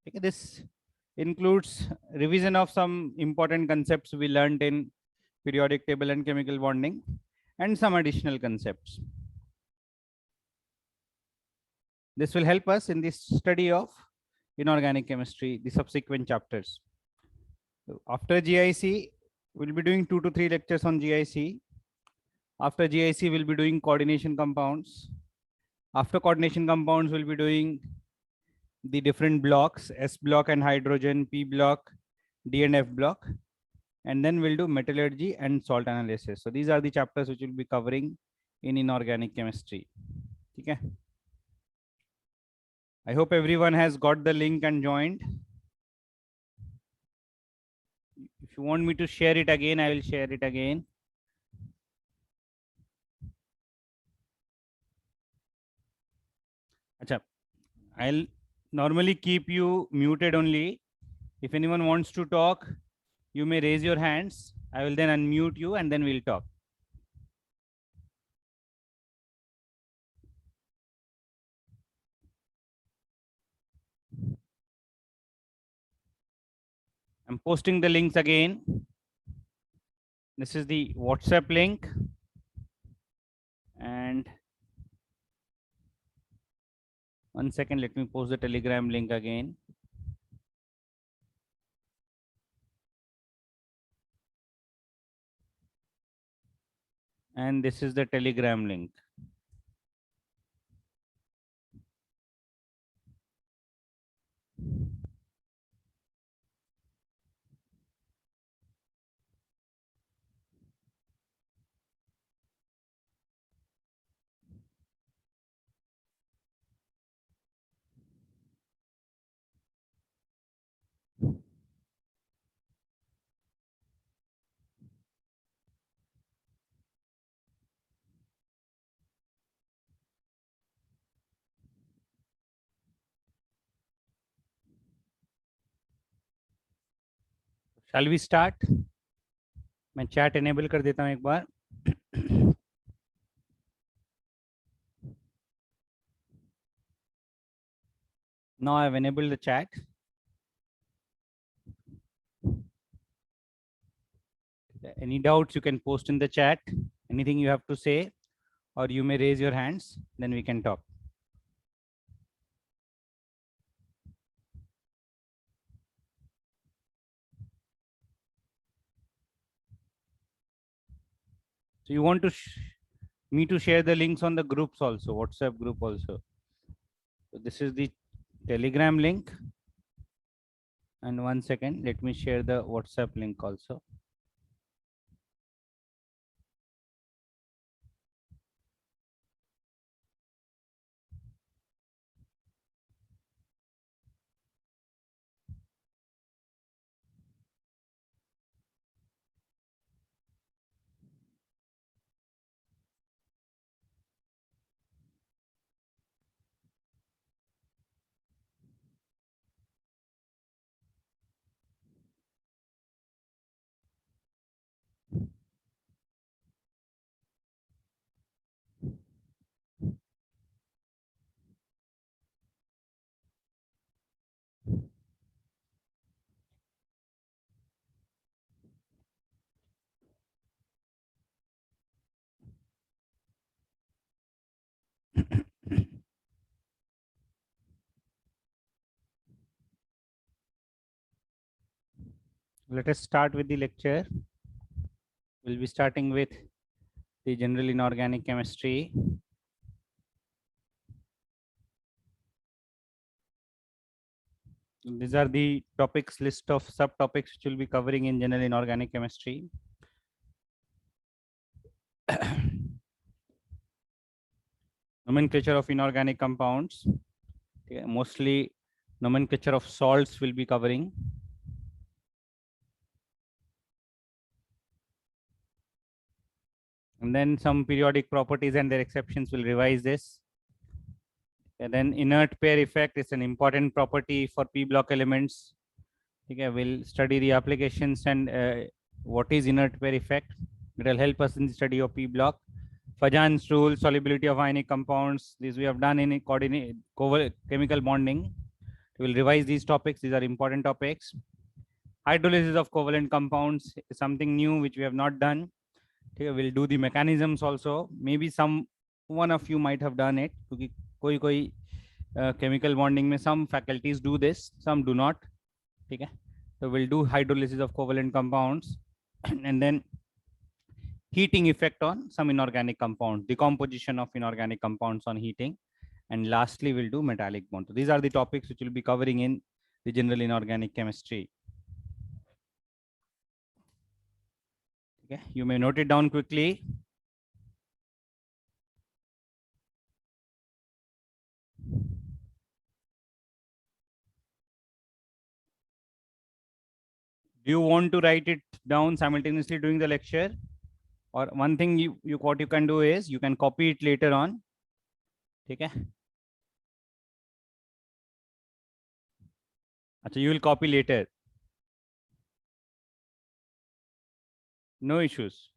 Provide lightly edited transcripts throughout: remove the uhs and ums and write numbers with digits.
Okay, this includes revision of some important concepts we learned in periodic table and chemical bonding, and some additional concepts. This will help us in the study of inorganic chemistry, the subsequent chapters. After GIC, we'll be doing 2 to 3 lectures on GIC. After GIC, we'll be doing coordination compounds. After coordination compounds, we'll be doing the different blocks, S block and hydrogen, P block, D and F block. And then we'll do metallurgy and salt analysis. So these are the chapters which we'll be covering in inorganic chemistry. Okay. I hope everyone has got the link and joined. If you want me to share it again, I will share it again. Achha, I'll normally keep you muted only. If anyone wants to talk, you may raise your hands. I will then unmute you and then we'll talk. I'm posting the links again. This is the WhatsApp link. And 1 second, let me post the Telegram link again. And this is the Telegram link. Shall we start? मैं chat enable कर देता हूँ एक बार. Now I've enabled the chat. Any doubts you can post in the chat. Anything you have to say, or you may raise your hands, then we can talk. So you want to me to share the links on the groups also, WhatsApp group also. So this is the Telegram link. And 1 second, let me share the WhatsApp link also. Let us start with the lecture. We'll be starting with the general inorganic chemistry. These are the topics, list of subtopics which we'll be covering in general inorganic chemistry. Nomenclature of inorganic compounds. Okay, mostly nomenclature of salts will be covering. And then some periodic properties and their exceptions will revise this. And then inert pair effect is an important property for P block elements. Okay, we'll study the applications and what is inert pair effect. It will help us in the study of P block. Fajan's rule, solubility of ionic compounds. This we have done in coordinate chemical bonding. will revise these topics. These are important topics. Hydrolysis of covalent compounds is something new which we have not done. Okay, we'll do the mechanisms also. Maybe some one of you might have done it. क्योंकि कोई chemical bonding में some faculties do this, some do not. ठीक है. So we'll do hydrolysis of covalent compounds and then heating effect on some inorganic compounds, decomposition of inorganic compounds on heating. And lastly, we'll do metallic bond. So these are the topics which we'll be covering in the general inorganic chemistry. Okay, you may note it down quickly. Do you want to write it down simultaneously during the lecture? Or one thing what you can do is you can copy it later on. Okay. So you will copy later. No issues.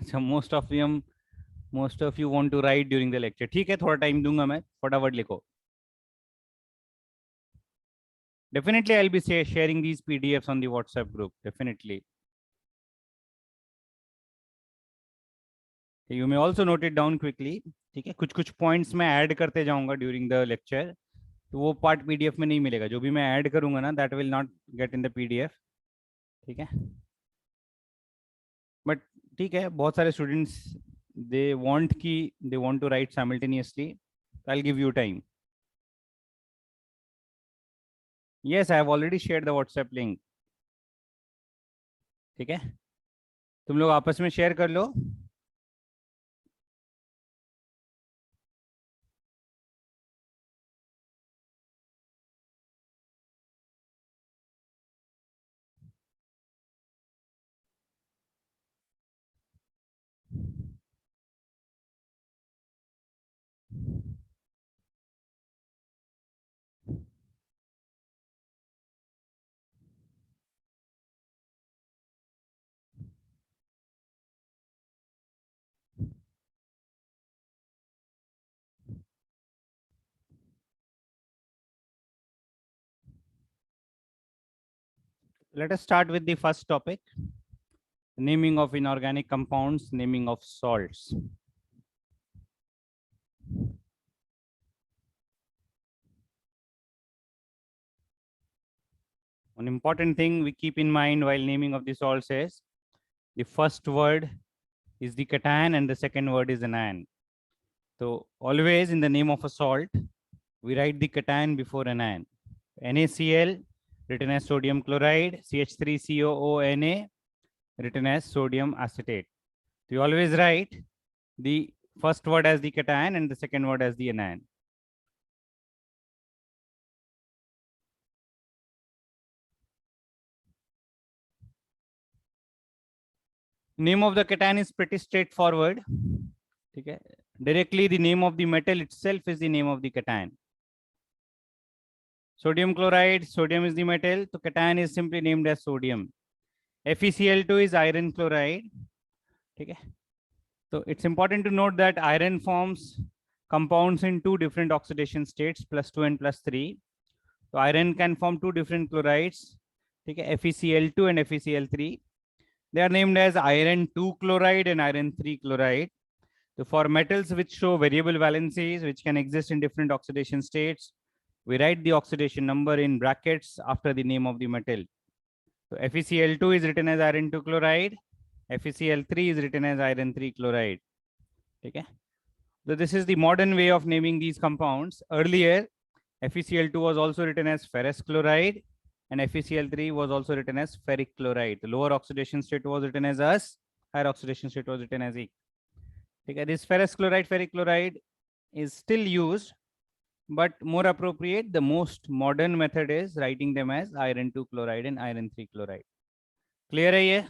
So most of you want to write during the lecture. ठीक है, थोड़ा time दूंगा मैं, फटाफट लिखो. Definitely, I'll be sharing these PDFs on the WhatsApp group. Definitely. You may also note it down quickly. ठीक है, कुछ points मैं add करते जाऊंगा during the lecture. तो वो part PDF में नहीं मिलेगा. जो भी मैं add करूंगा ना, that will not get in the PDF. ठीक है. But ठीक है, बहुत सारे students they want to write simultaneously. I'll give you time. Yes, I have already shared the WhatsApp link. ठीक है, तुम लोग आपस में share कर लो. Let us start with the first topic. Naming of inorganic compounds, naming of salts. One important thing we keep in mind while naming of the salts is the first word is the cation and the second word is anion. So always in the name of a salt, we write the cation before anion. NaCl written as sodium chloride, CH3COONa written as sodium acetate. So you always write the first word as the cation and the second word as the anion. Name of the cation is pretty straightforward. Okay. Directly the name of the metal itself is the name of the cation. Sodium chloride, sodium is the metal, so cation is simply named as sodium. FeCl2 is iron chloride. Okay. So it's important to note that iron forms compounds in two different oxidation states, +2 and +3. So iron can form two different chlorides, okay, FeCl2 and FeCl3. They are named as iron 2 chloride and iron 3 chloride. So for metals which show variable valencies, which can exist in different oxidation states, we write the oxidation number in brackets after the name of the metal. So FeCl2 is written as iron 2 chloride. FeCl3 is written as iron 3 chloride. Okay. So this is the modern way of naming these compounds. Earlier, FeCl2 was also written as ferrous chloride and FeCl3 was also written as ferric chloride. The lower oxidation state was written as us, higher oxidation state was written as E. Okay. This ferrous chloride, ferric chloride is still used, but more appropriate, the most modern method is writing them as iron 2 chloride and iron 3 chloride. Clear hai ye?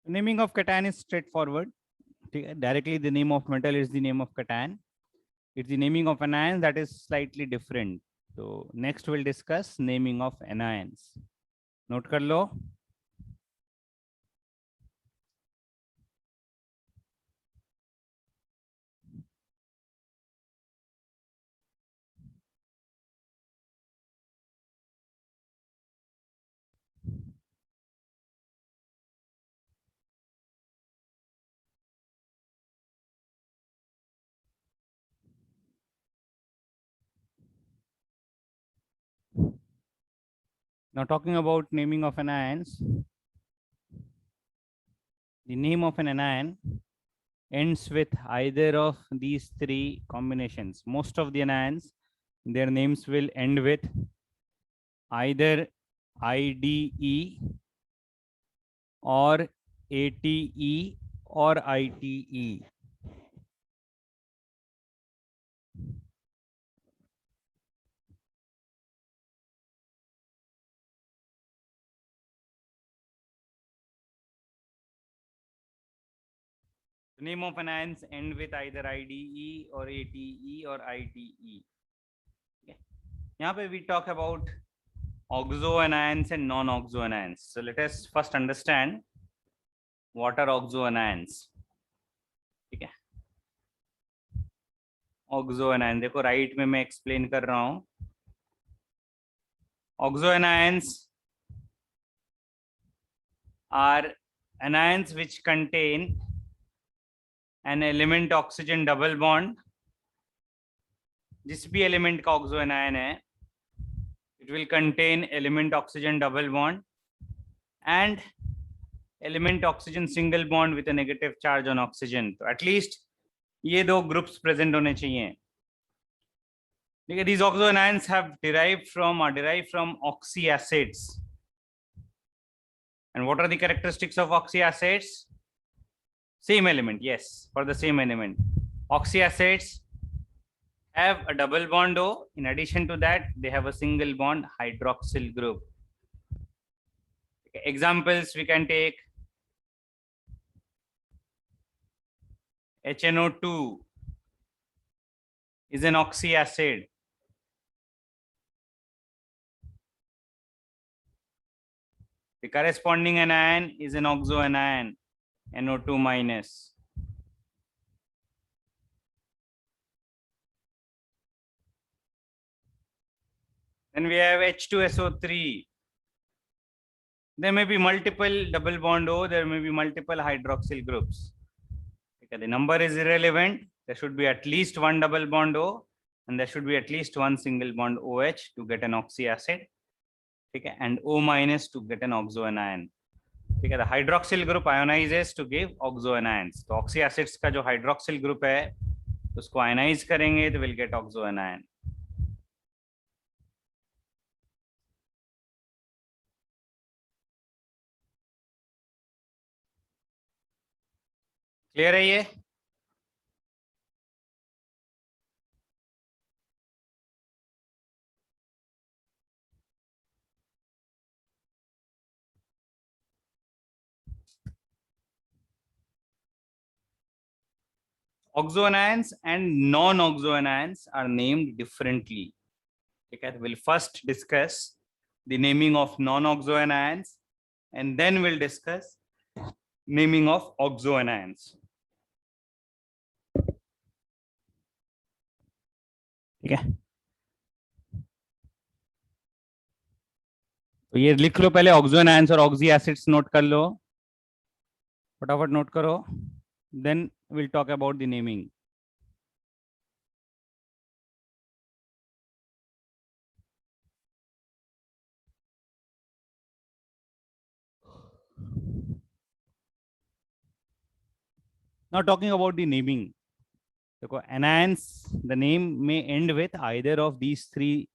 Naming of cation is straightforward. Directly the name of metal is the name of cation. It's the naming of anions that is slightly different. So next we'll discuss naming of anions. Note kar lo. Now talking about naming of anions. The name of an anion ends with either of these three combinations. Most of the anions, their names will end with either IDE or ATE or ITE. The name of anions end with either IDE or ATE or ITE. Okay. Here we talk about oxo anions and non-oxo anions. So let us first understand what are oxo anions. Okay. Oxo anions, देखो right में मैं explain कर रहा हूँ. Oxo anions are anions which contain an element oxygen double bond. जिस भी element का oxo anion है, it will contain element oxygen double bond and element oxygen single bond with a negative charge on oxygen. तो at least ये दो groups present होने चाहिए. These oxo anions have derived from oxy acids. And what are the characteristics of oxy acids? Same element, yes, for the same element. Oxy acids have a double bond O. In addition to that, they have a single bond hydroxyl group. Okay, examples we can take HNO2 is an oxy acid. The corresponding anion is an oxo anion, NO2 minus. Then we have H2SO3. There may be multiple double bond O, there may be multiple hydroxyl groups. Okay, the number is irrelevant. There should be at least one double bond O and there should be at least one single bond OH to get an oxy acid. Okay, and O minus to get an oxo anion. Okay, the hydroxyl group ionizes to give oxo anions. So oxy acids का जो hydroxyl group है, उसको ionize करेंगे तो will get oxo anion. Clear है ये? Oxo anions and non-oxo anions are named differently. Okay, we'll first discuss the naming of non-oxo anions and then we'll discuss naming of oxo anions. ठीक है, तो ये लिख लो पहले ऑक्सो एनायंस और ऑक्सी एसिड्स नोट कर लो, फटाफट नोट करो, then will talk about the naming. Now talking about the naming. देखो anions, the name may end with either of these three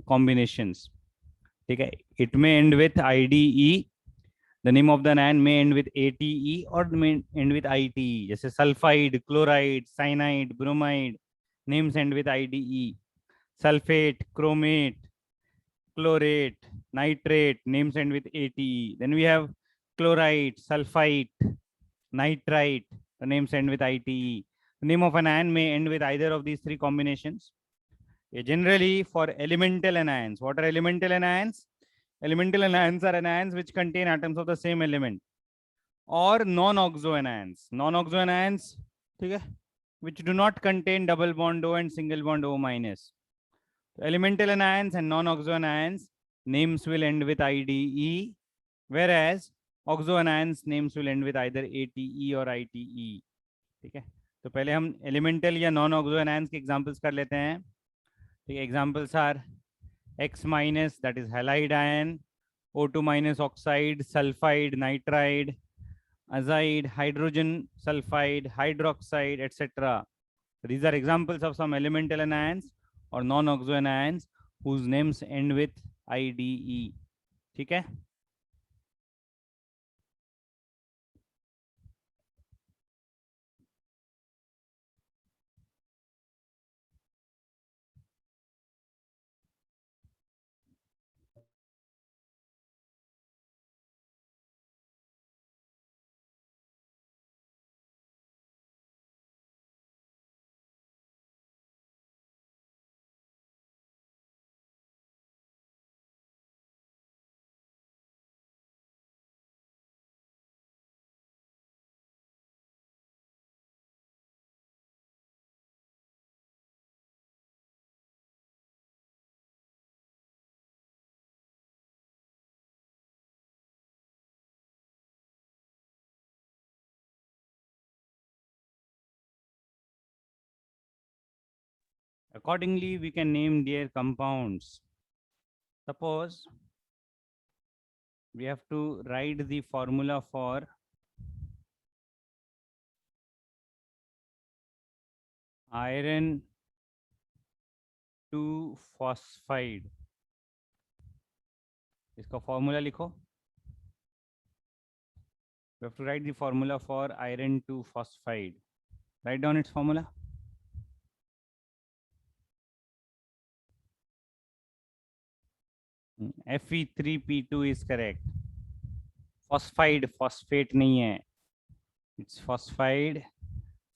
combinations. ठीक है, it may end with IDE. The name of the anion may end with ATE or may end with ITE. जैसे sulfide, chloride, cyanide, bromide, names end with IDE. Sulfate, chromate, chlorate, nitrate, names end with ATE. Then we have chlorite, sulfite, nitrite. The names end with ITE. The name of an ion may end with either of these three combinations. Generally, for elemental anions, what are elemental anions? Elemental anions are anions which contain atoms of the same element, or non-oxo anions. Non-oxo anions, okay, which do not contain double bond O and single bond O minus. Elemental anions and non-oxo anions names will end with IDE, whereas oxo anions names will end with either ATE or ITE. ठीक है, तो पहले हम elemental या non-oxo anions के examples कर लेते हैं. ठीक है, examples are X minus, that is halide ion, O2 minus oxide, sulfide, nitride, azide, hydrogen sulfide, hydroxide, etc. These are examples of some elemental anions or non-oxo anions whose names end with IDE. ठीक है. Accordingly, we can name their compounds. Suppose we have to write the formula for iron 2 phosphide. इसका formula लिखो. We have to write the formula for iron 2 phosphide. Write down its formula. Fe3P2 is correct. Phosphide, phosphate नहीं है. It's phosphide.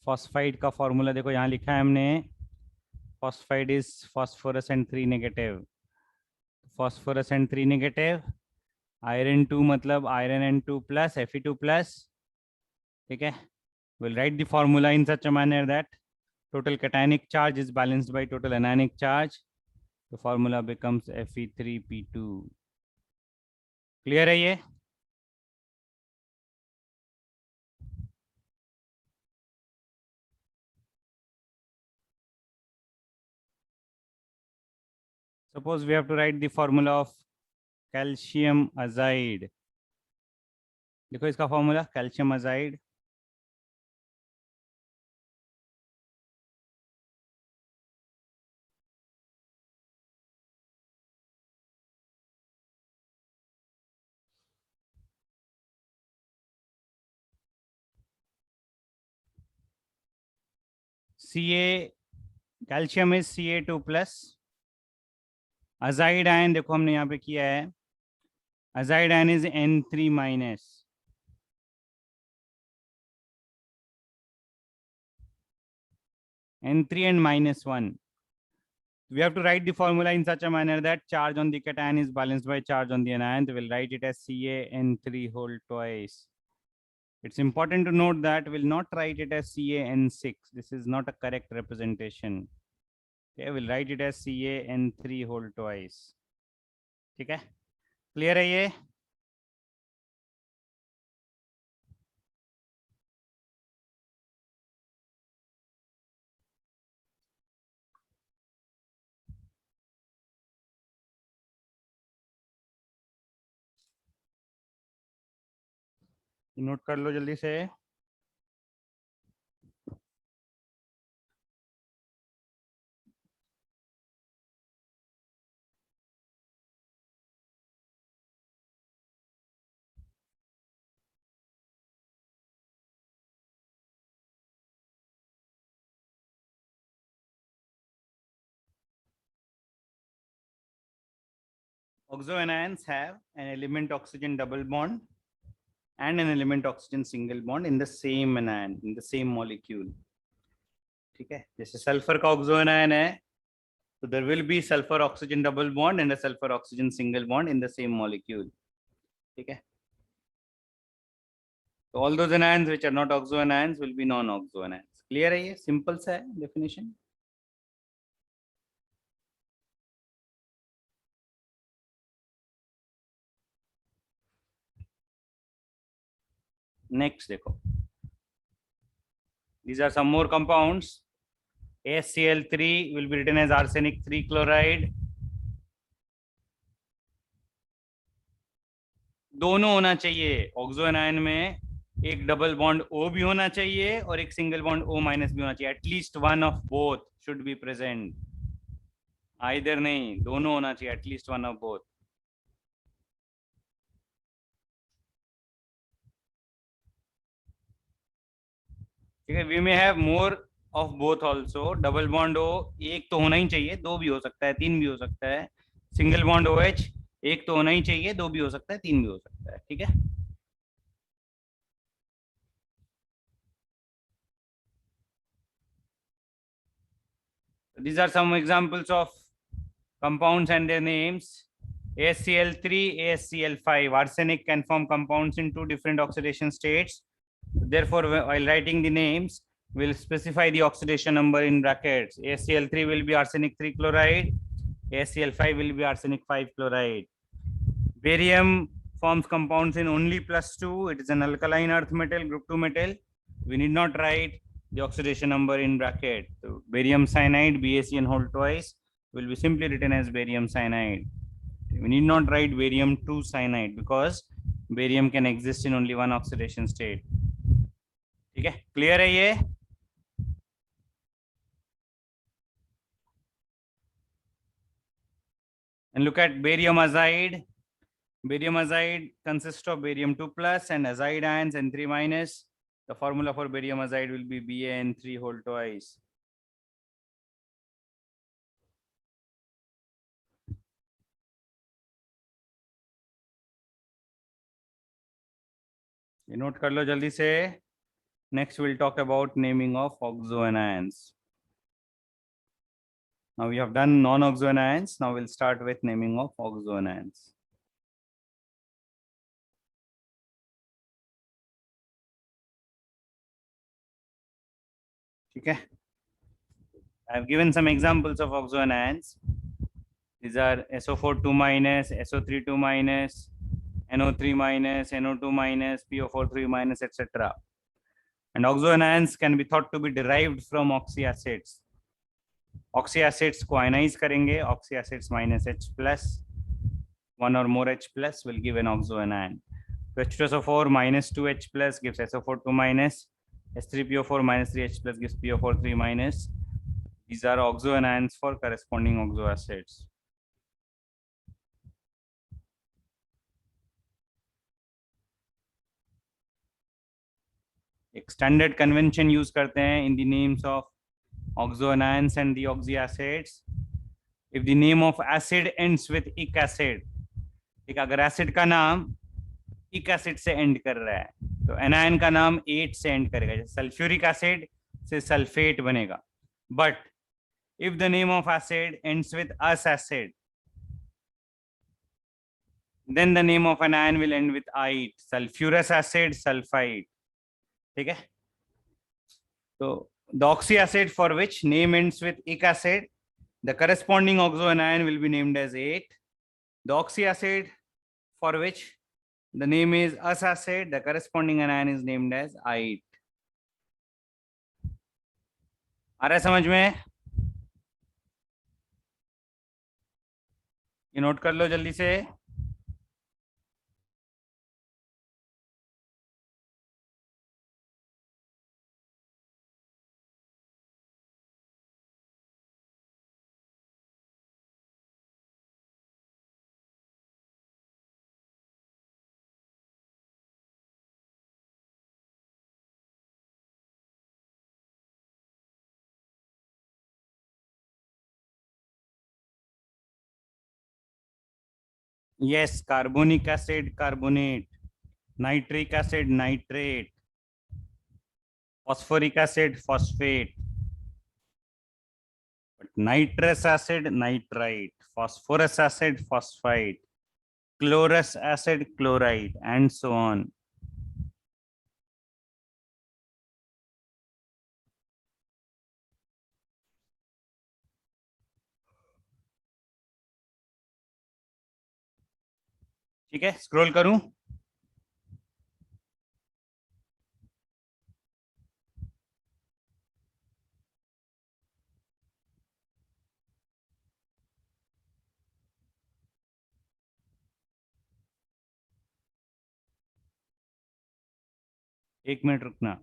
Phosphide का formula देखो यहाँ लिखा है हमने. Phosphide is phosphorus and 3 negative. Phosphorus and 3 negative. Iron 2 मतलब iron and 2 plus Fe2 plus. ठीक है. We'll write the formula in such a manner that total cationic charge is balanced by total anionic charge. The formula becomes Fe3P2. Clear है ये? Suppose we have to write the formula of calcium azide. देखो इसका formula calcium azide. Ca, calcium is Ca2 plus. Azide ion देखो हमने यहाँ पे किया है. Azide ion is N3 minus. N3 and minus 1. We have to write the formula in such a manner that charge on the cation is balanced by charge on the anion. We'll write it as CaN3 whole twice. It's important to note that we'll not write it as CaN6. This is not a correct representation. Okay, we'll write it as CaN3 whole twice. ठीक है? Clear है ये? Note कर लो जल्दी से. Oxo anions have an element oxygen double bond and an element oxygen single bond in the same anion, in the same molecule. ठीक है, जैसे सल्फर का ऑक्सो एनायन है, so there will be sulfur oxygen double bond and a sulfur oxygen single bond in the same molecule. ठीक है, so all those anions which are not oxo anions will be non oxo anions. Clear है ये? Simple सा है definition. Next देखो, these are some more compounds. AsCl3 will be written as arsenic 3 chloride. दोनों होना चाहिए ऑक्सो एनायन में, एक डबल बॉन्ड O भी होना चाहिए और एक सिंगल बॉन्ड O माइनस भी होना चाहिए. At least one of both should be present. Either नहीं, दोनों होना चाहिए, एटलीस्ट वन ऑफ बोथ. ठीक है, we may have more of both also. Double bond O एक तो होना ही चाहिए, दो भी हो सकता है, तीन भी हो सकता है. सिंगल बॉन्ड OH एक तो होना ही चाहिए, दो भी हो सकता है, तीन भी हो सकता है. ठीक है, these are some examples of compounds and their names. AsCl3, AsCl5. Arsenic can form compounds in two different oxidation states. Therefore, while writing the names, we'll specify the oxidation number in brackets. AsCl3 will be arsenic 3 chloride. AsCl5 will be arsenic 5 chloride. Barium forms compounds in only +2. It is an alkaline earth metal, group 2 metal. We need not write the oxidation number in bracket. So barium cyanide, BaCN whole twice, will be simply written as barium cyanide. We need not write barium 2 cyanide because barium can exist in only one oxidation state. ठीक है, clear है ये? And look at barium azide. Barium azide consists of barium 2 plus and azide ions N3 minus. The formula for barium azide will be BaN3 whole twice. ये note कर लो जल्दी से. Next we'll talk about naming of oxoanions. Now we have done non-oxoanions. Now we'll start with naming of oxoanions. ठीक है, I have given some examples of oxoanions. These are SO4 2 minus, SO3 2 minus, NO3 minus, NO2 minus, PO4 3 minus, etc. And oxoanions can be thought to be derived from oxyacids. Oxyacids को ionize करेंगे, oxyacids minus H plus, one or more H plus will give an oxoanion. So H2SO4 minus 2H plus gives SO4 2 minus, S3PO4 minus 3H plus gives PO4 3 minus. These are oxoanions for corresponding oxoacids. एक standard convention use करते हैं in the names of oxoanions and the oxyacids. If the name of acid ends with ic acid, ठीक, अगर acid का नाम इक acid से and कर रहा है तो एनायन का नाम एट से एंड करेगा. जैसे सल्फ्यूरिक एसिड से सल्फेट बनेगा. But if the name of acid ends with us acid, then the name of an ion will end with ite. Sulfurous acid, sulfite. ठीक है, तो the oxy acid for which name ends with ic acid, the corresponding oxoanion will be named as 8. The oxy acid for which the name is us acid, the corresponding anion is named as ite. आ रहा है समझ में? ये note कर लो जल्दी से. Yes, carbonic acid, carbonate. nitric acid, nitrate, phosphoric acid, phosphate, nitrous acid, nitrite, phosphorus acid, phosphite, chlorous acid, chloride, and so on. ठीक है, स्क्रॉल करूं? एक मिनट रुकना।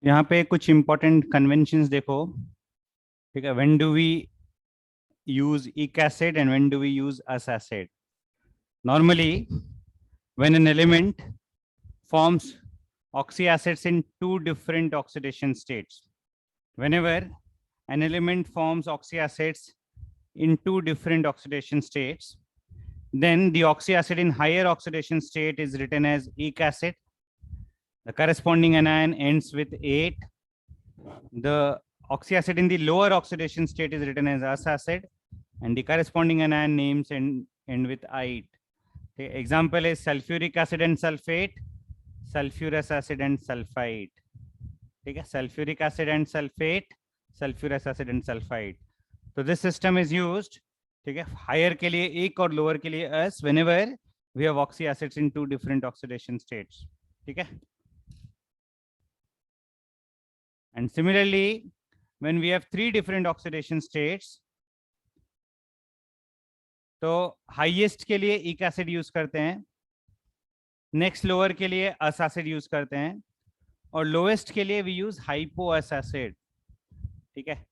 यहाँ पे कुछ इंपॉर्टेंट कन्वेंशंस देखो। ठीक है, when do we use ic acid and when do we use us acid? Normally, when an element forms oxyacids in two different oxidation states, whenever an element forms oxyacids in two different oxidation states, then the oxyacid in higher oxidation state is written as ic acid. The corresponding anion ends with 8. The oxyacid in the lower oxidation state is written as us acid, and the corresponding anion names end with ite. The example is sulfuric acid and sulfate, sulfurous acid and sulfite. ठीक है, sulfuric acid and sulfate, sulfurous acid and sulfite. So this system is used, ठीक है, higher के लिए एक और lower के लिए us, whenever we have oxy acids in two different oxidation states. ठीक है. And similarly, when we have three different oxidation states, तो हाईएस्ट के लिए इक एसिड यूज करते हैं, नेक्स्ट लोअर के लिए अस एसिड यूज करते हैं, और लोएस्ट के लिए we use hypo ous acid. ठीक है,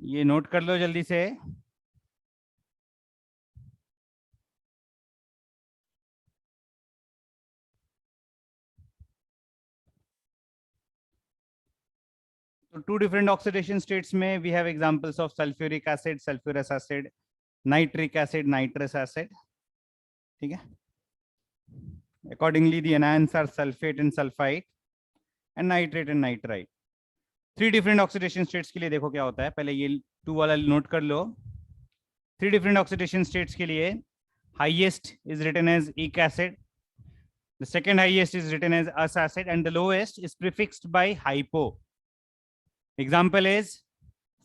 ये नोट कर लो जल्दी से. तो टू डिफरेंट ऑक्सीडेशन स्टेट्स में we have examples of sulphuric acid, sulphurous acid, nitric acid, nitrous acid. ठीक है, accordingly the anions are sulfate and sulfite and nitrate and nitrite. Three different oxidation states के लिए देखो क्या होता है. पहले ये 2 वाला नोट कर लो. थ्री डिफरेंट ऑक्सीडेशन स्टेट्स के लिए हाईएस्ट इज रिटन एज इक acid, the second highest is written as us acid, and the lowest is prefixed by hypo. Example is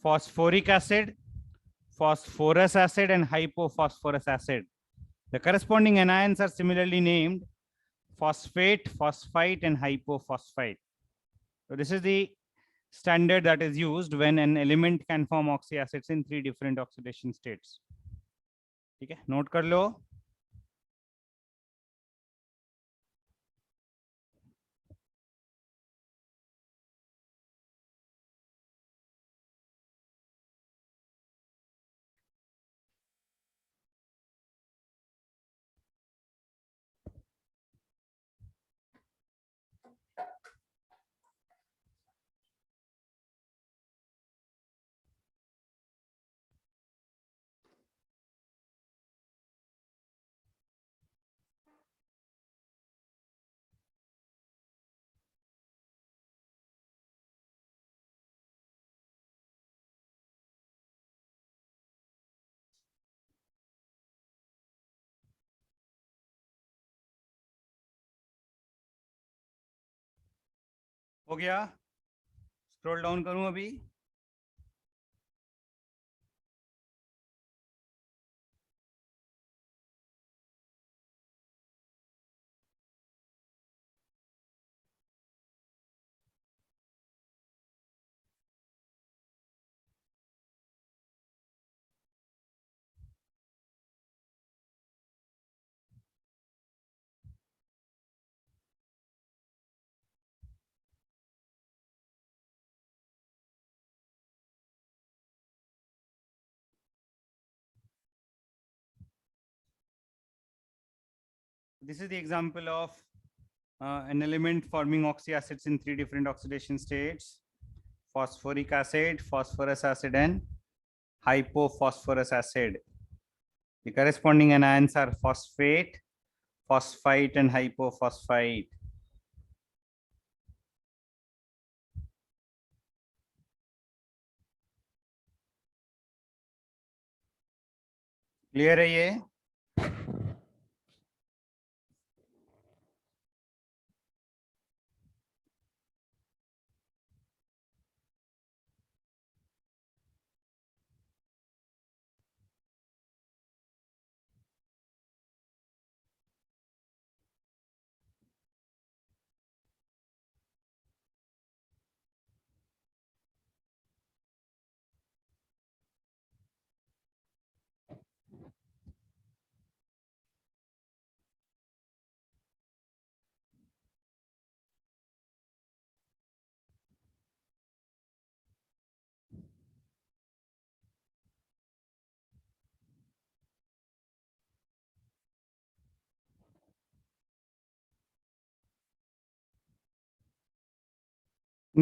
phosphoric acid, phosphorus acid, and hypophosphorus acid. The corresponding anions are similarly named phosphate, phosphite, and hypophosphite. So this is the standard that is used when an element can form oxyacids in three different oxidation states. ठीक है, note कर लो. हो गया, scroll down करूं अभी. This is the example of an element forming oxyacids in three different oxidation states: phosphoric acid, phosphorus acid, and hypophosphorus acid. The corresponding anions are phosphate, phosphite, and hypophosphite. Clear है ये?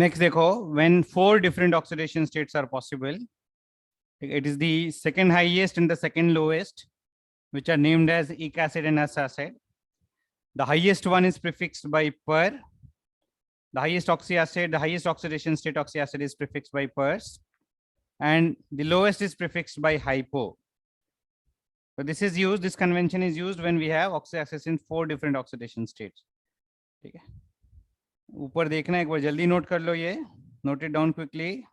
Next देखो, when 4 different oxidation states are possible, it is the second highest and the second lowest which are named as ic acid and us acid. The highest one is prefixed by per, The highest oxyacid, the highest oxidation state oxyacid is prefixed by pers, and the lowest is prefixed by hypo. So this is used, this convention is used when we have oxyacids in 4 different oxidation states. ठीक है, ऊपर देखना एक बार जल्दी note कर लो ये, note it down quickly.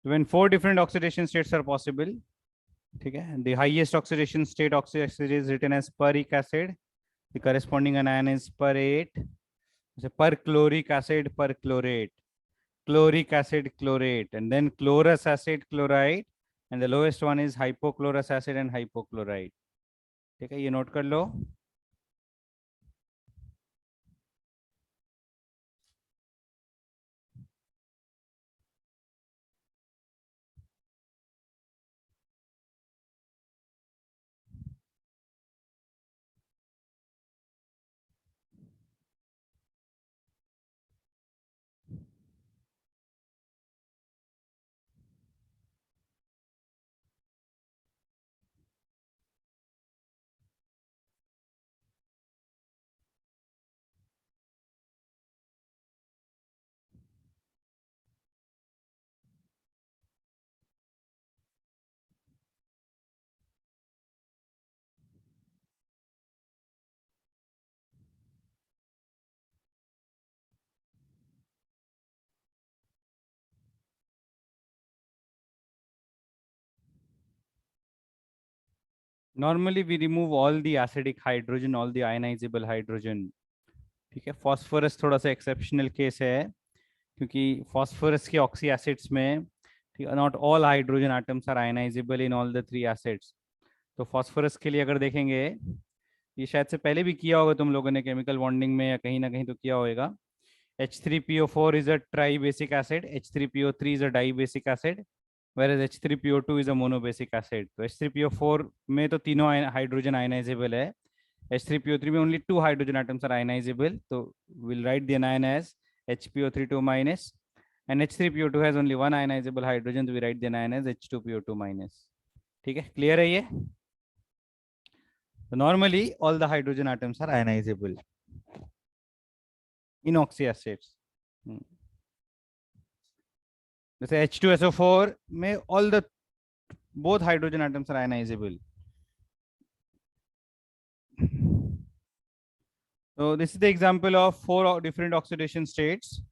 When 4 different oxidation states are possible, okay, the highest oxidation state oxyacid is written as peric acid. The corresponding anion is perate. So perchloric acid, perchlorate, chloric acid, chlorate, and then chlorous acid, chloride, and the lowest one is hypochlorous acid and hypochlorite. ठीक है, ये note कर लो. Normally we remove all the acidic hydrogen, all the ionizable hydrogen. ठीक है, phosphorus थोड़ा सा exceptional case है, क्योंकि phosphorus के oxy acids में, ठीक है, not all hydrogen atoms are ionizable in all the 3 acids. तो phosphorus के लिए अगर देखेंगे, ये शायद से पहले भी किया होगा तुम लोगों ने केमिकल बॉन्डिंग में, या कहीं ना कहीं तो किया होगा. H3PO4 is a tribasic acid, H3PO3 is a dibasic acid, whereas H3PO2 is a monobasic acid. तो H3PO4 में तो तीनों हाइड्रोजन आयनाइजेबल है. H3PO3 में only 2 hydrogen atoms are ionizable, so we'll write the anion as HPO32 minus, and H3PO2 has only 1 ionizable hydrogen, so we write the anion as H2PO2 minus. ठीक है, clear है ये? So normally all the hydrogen atoms are ionizable in oxyacids. जैसे H2SO4 में all the both hydrogen atoms are ionizable. So this is the example of 4 different oxidation states.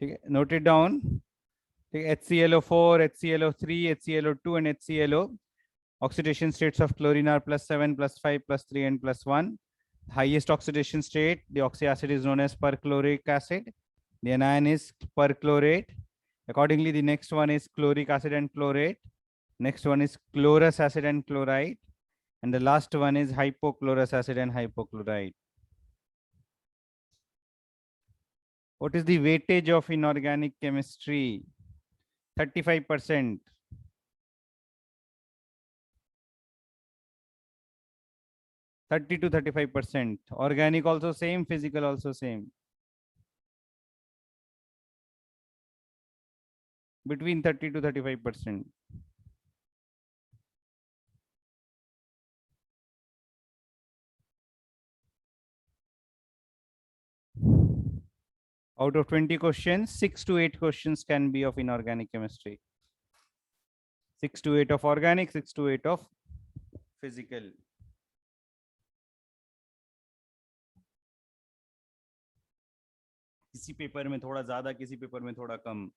Okay, note it down. Okay, HClO4, HClO3, HClO2, and HClO. Oxidation states of chlorine are +7, +5, +3, and +1. Highest oxidation state, the oxyacid is known as perchloric acid. The anion is perchlorate. Accordingly, the next one is chloric acid and chlorate. Next one is chlorous acid and chloride. And the last one is hypochlorous acid and hypochlorite. What is the weightage of inorganic chemistry? 35%. 30 to 35%. Organic also same, physical also same. Between 30 to 35%. out of 20 questions, 6 to 8 questions can be of inorganic chemistry. 6 to 8 of organic, 6 to 8 of physical. किसी paper में थोड़ा ज्यादा, किसी paper में थोड़ा कम.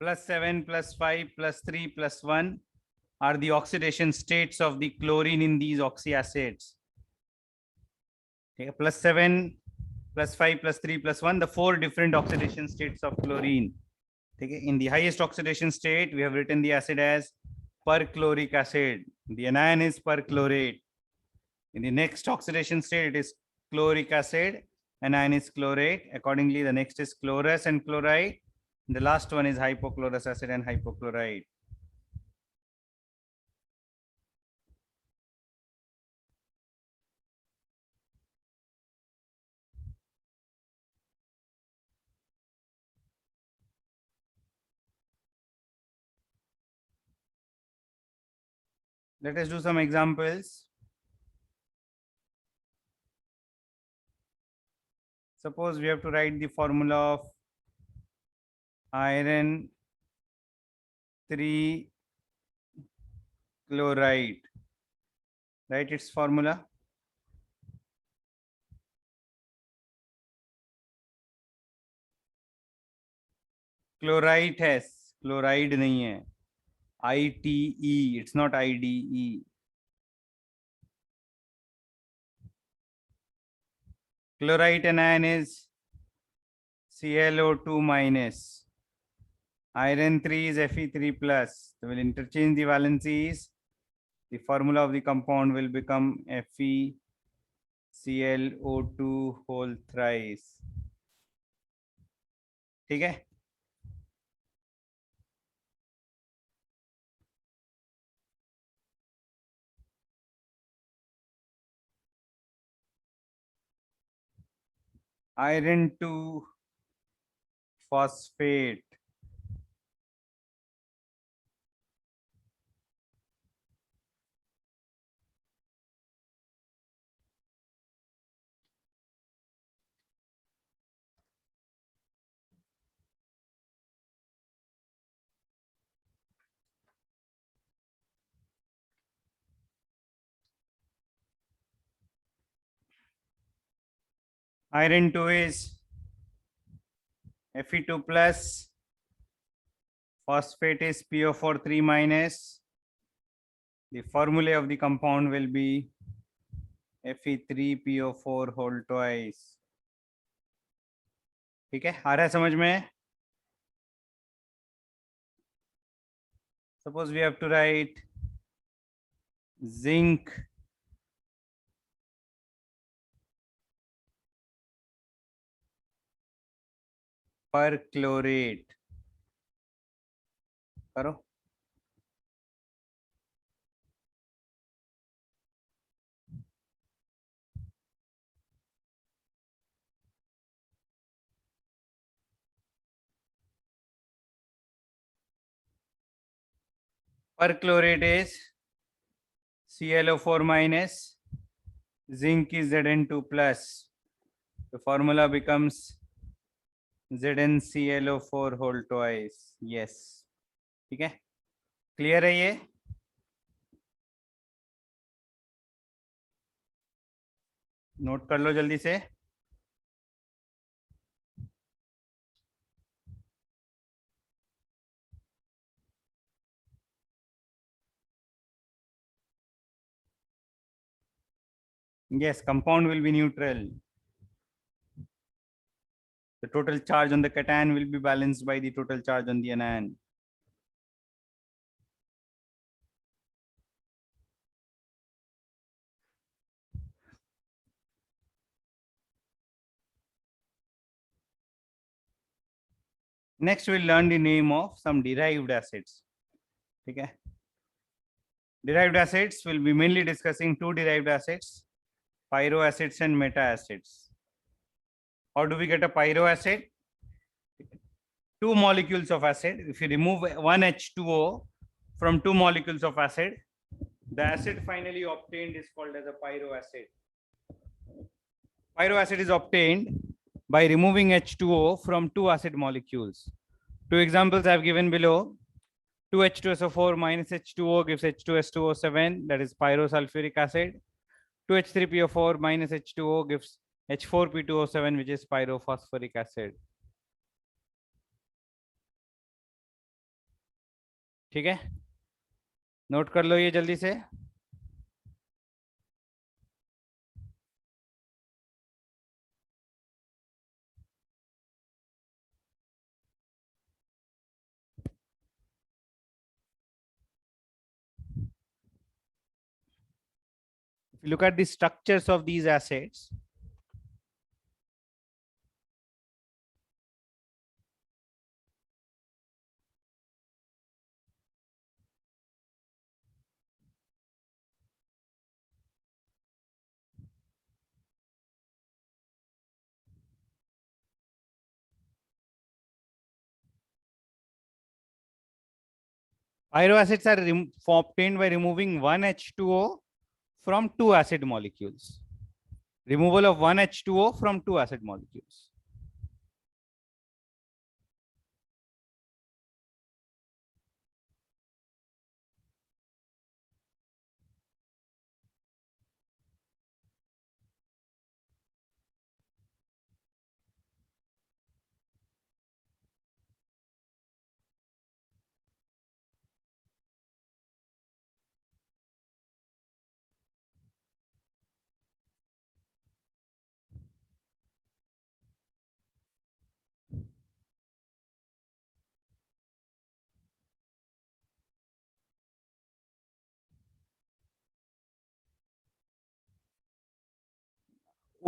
+7 +5 +3 +1 are the oxidation states of the chlorine in these oxy acids. Okay, +7 +5 +3 +1, the 4 different oxidation states of chlorine. Okay, in the highest oxidation state, we have written the acid as perchloric acid. The anion is perchlorate. In the next oxidation state, it is chloric acid, anion is chlorate. Accordingly, the next is chlorus and chloride. The last one is hypochlorous acid and hypochlorite. Let us do some examples. Suppose we have to write the formula of iron 3 chloride. Write its formula. Chlorite has, chloride नहीं है. ITE, it's not IDE. Chlorite anion is ClO2 minus. Iron 3 is Fe3 plus. So we'll interchange the valencies. The formula of the compound will become FeClO2 whole thrice. ठीक है? Iron 2 phosphate. Iron 2 is Fe2 plus, phosphate is PO4 3 minus. The formula of the compound will be Fe3PO4 whole twice. ठीक है, आ रहा है समझ में? Suppose we have to write zinc perchlorate. करो. Perchlorate is ClO4 minus, zinc is Zn2 plus. The formula becomes ZnClO4 whole twice. Yes. ठीक है, clear है ये? नोट कर लो जल्दी से. Yes, compound will be neutral. The total charge on the cation will be balanced by the total charge on the anion. Next, we'll learn the name of some derived acids. Okay. Derived acids will be mainly discussing two derived acids, pyro acids and meta acids. How do we get a pyro acid? Two molecules of acid. If you remove one H2O from two molecules of acid, The acid finally obtained is called as a pyroacid. Pyroacid is obtained by removing H2O from two acid molecules. Two examples I have given below. 2H2SO4 minus H2O gives H2S2O7, that is pyrosulfuric acid. 2H3PO4 minus H2O gives H4P2O7, which is pyrophosphoric acid. ठीक है, note कर लो ये जल्दी से. If you look at the structures of these acids, pyroacids are obtained by removing one H2O from two acid molecules. Removal of one H2O from two acid molecules.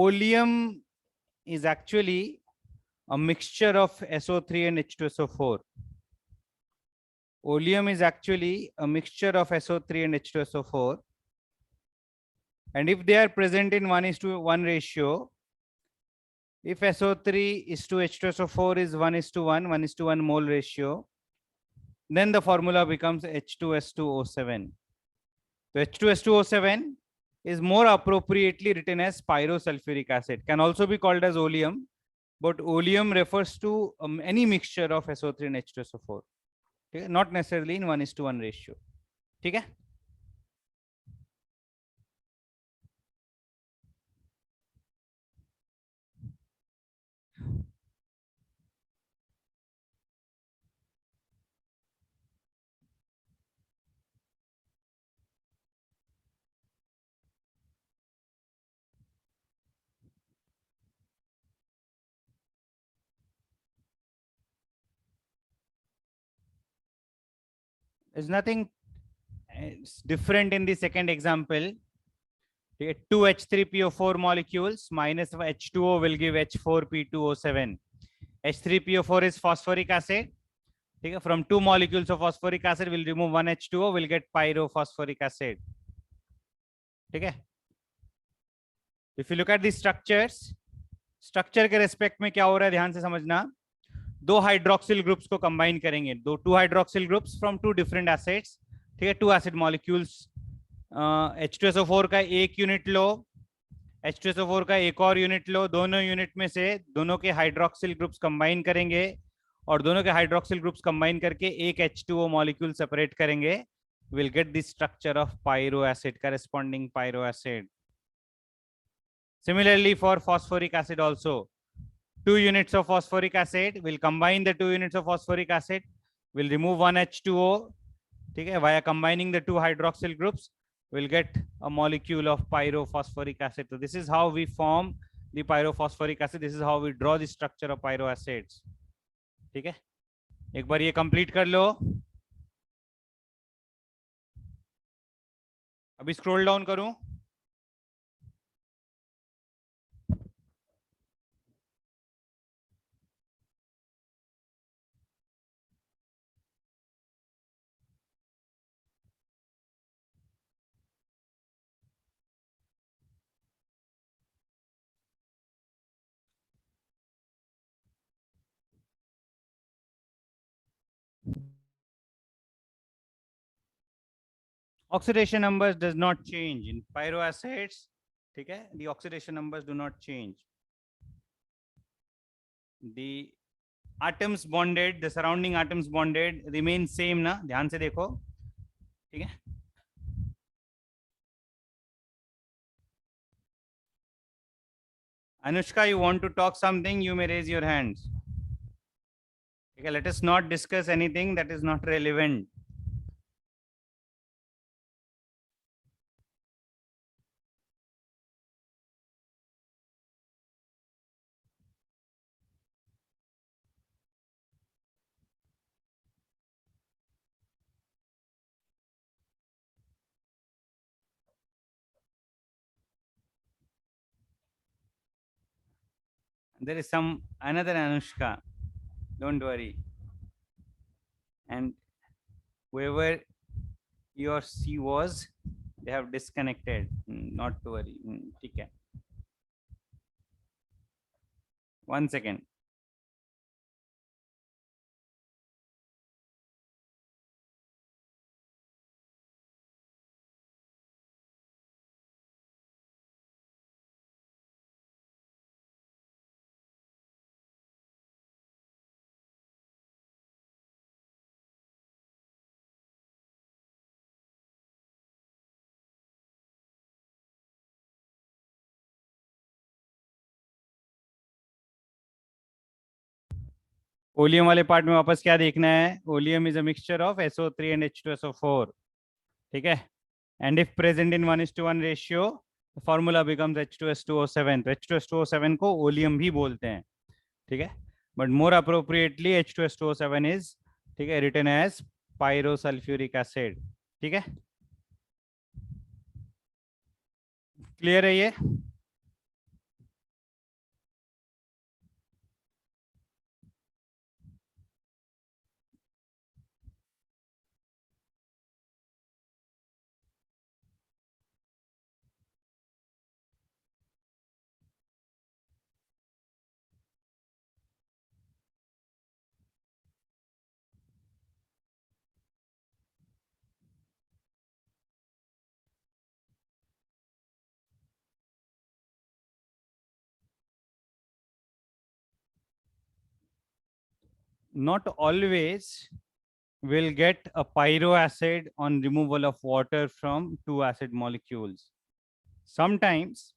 Oleum is actually a mixture of SO3 and H2SO4. Oleum is actually a mixture of SO3 and H2SO4. And if they are present in 1:1 ratio, if SO3 is to H2SO4 is 1:1, 1:1 mole ratio, then the formula becomes H2S2O7. So H2S2O7 is more appropriately written as pyrosulfuric acid, can also be called as oleum, but oleum refers to any mixture of SO3 and H2SO4, okay? Not necessarily in 1:1 ratio. Okay? There's nothing different in the second example. 2H3PO4 molecules minus H2O will give H4P2O7. H3PO4 is phosphoric acid. From two molecules of phosphoric acid, we'll remove one H2O, we'll get pyrophosphoric acid. Okay? If you look at the structures, structure के respect में क्या हो रहा है ध्यान से समझना. दो हाइड्रोक्सिल ग्रुप्स को कंबाइन करेंगे, two hydroxyl groups from two different acids. ठीक है, टू एसिड मॉलिक्यूल्स. H2SO4 का एक यूनिट लो, H2SO4 का एक और यूनिट लो, दोनों यूनिट में से दोनों के हाइड्रोक्सिल ग्रुप्स कंबाइन करेंगे और दोनों के हाइड्रोक्सिल ग्रुप्स कंबाइन करके एक H2O मॉलिक्यूल सेपरेट करेंगे. We'll get the structure of pyroacid, corresponding pyroacid. Similarly for phosphoric acid also, two units of phosphoric acid, we'll combine the two units of phosphoric acid, we'll remove one H2O, okay, via combining the two hydroxyl groups, we'll get a molecule of pyrophosphoric acid. So this is how we form the pyrophosphoric acid. This is how we draw the structure of pyroacids. ठीक है, एक बार ये complete कर लो. अभी scroll down करूं. Oxidation numbers does not change in pyroacids. ठीक है, the oxidation numbers do not change. The atoms bonded, the surrounding atoms bonded remain same ना, ध्यान से देखो. ठीक है. Anushka, you want to talk something, you may raise your hands. Okay, let us not discuss anything that is not relevant. There is some another Anushka, don't worry. And whoever he or she was, they have disconnected. Not to worry. ठीक है. 1 second. Oleum वाले part में वापस क्या देखना है? Oleum is a mixture of SO3 and H2SO4. ठीक है. And if present in 1:1 ratio, formula becomes H2S2O7. तो H2S2O7 को ओलियम भी बोलते हैं. ठीक है. But more appropriately H2S2O7 is, ठीक है, रिटन एज पायरोसल्फ्यूरिक एसिड. ठीक है. क्लियर है ये? Not always will get a pyroacid on removal of water from two acid molecules. Sometimes,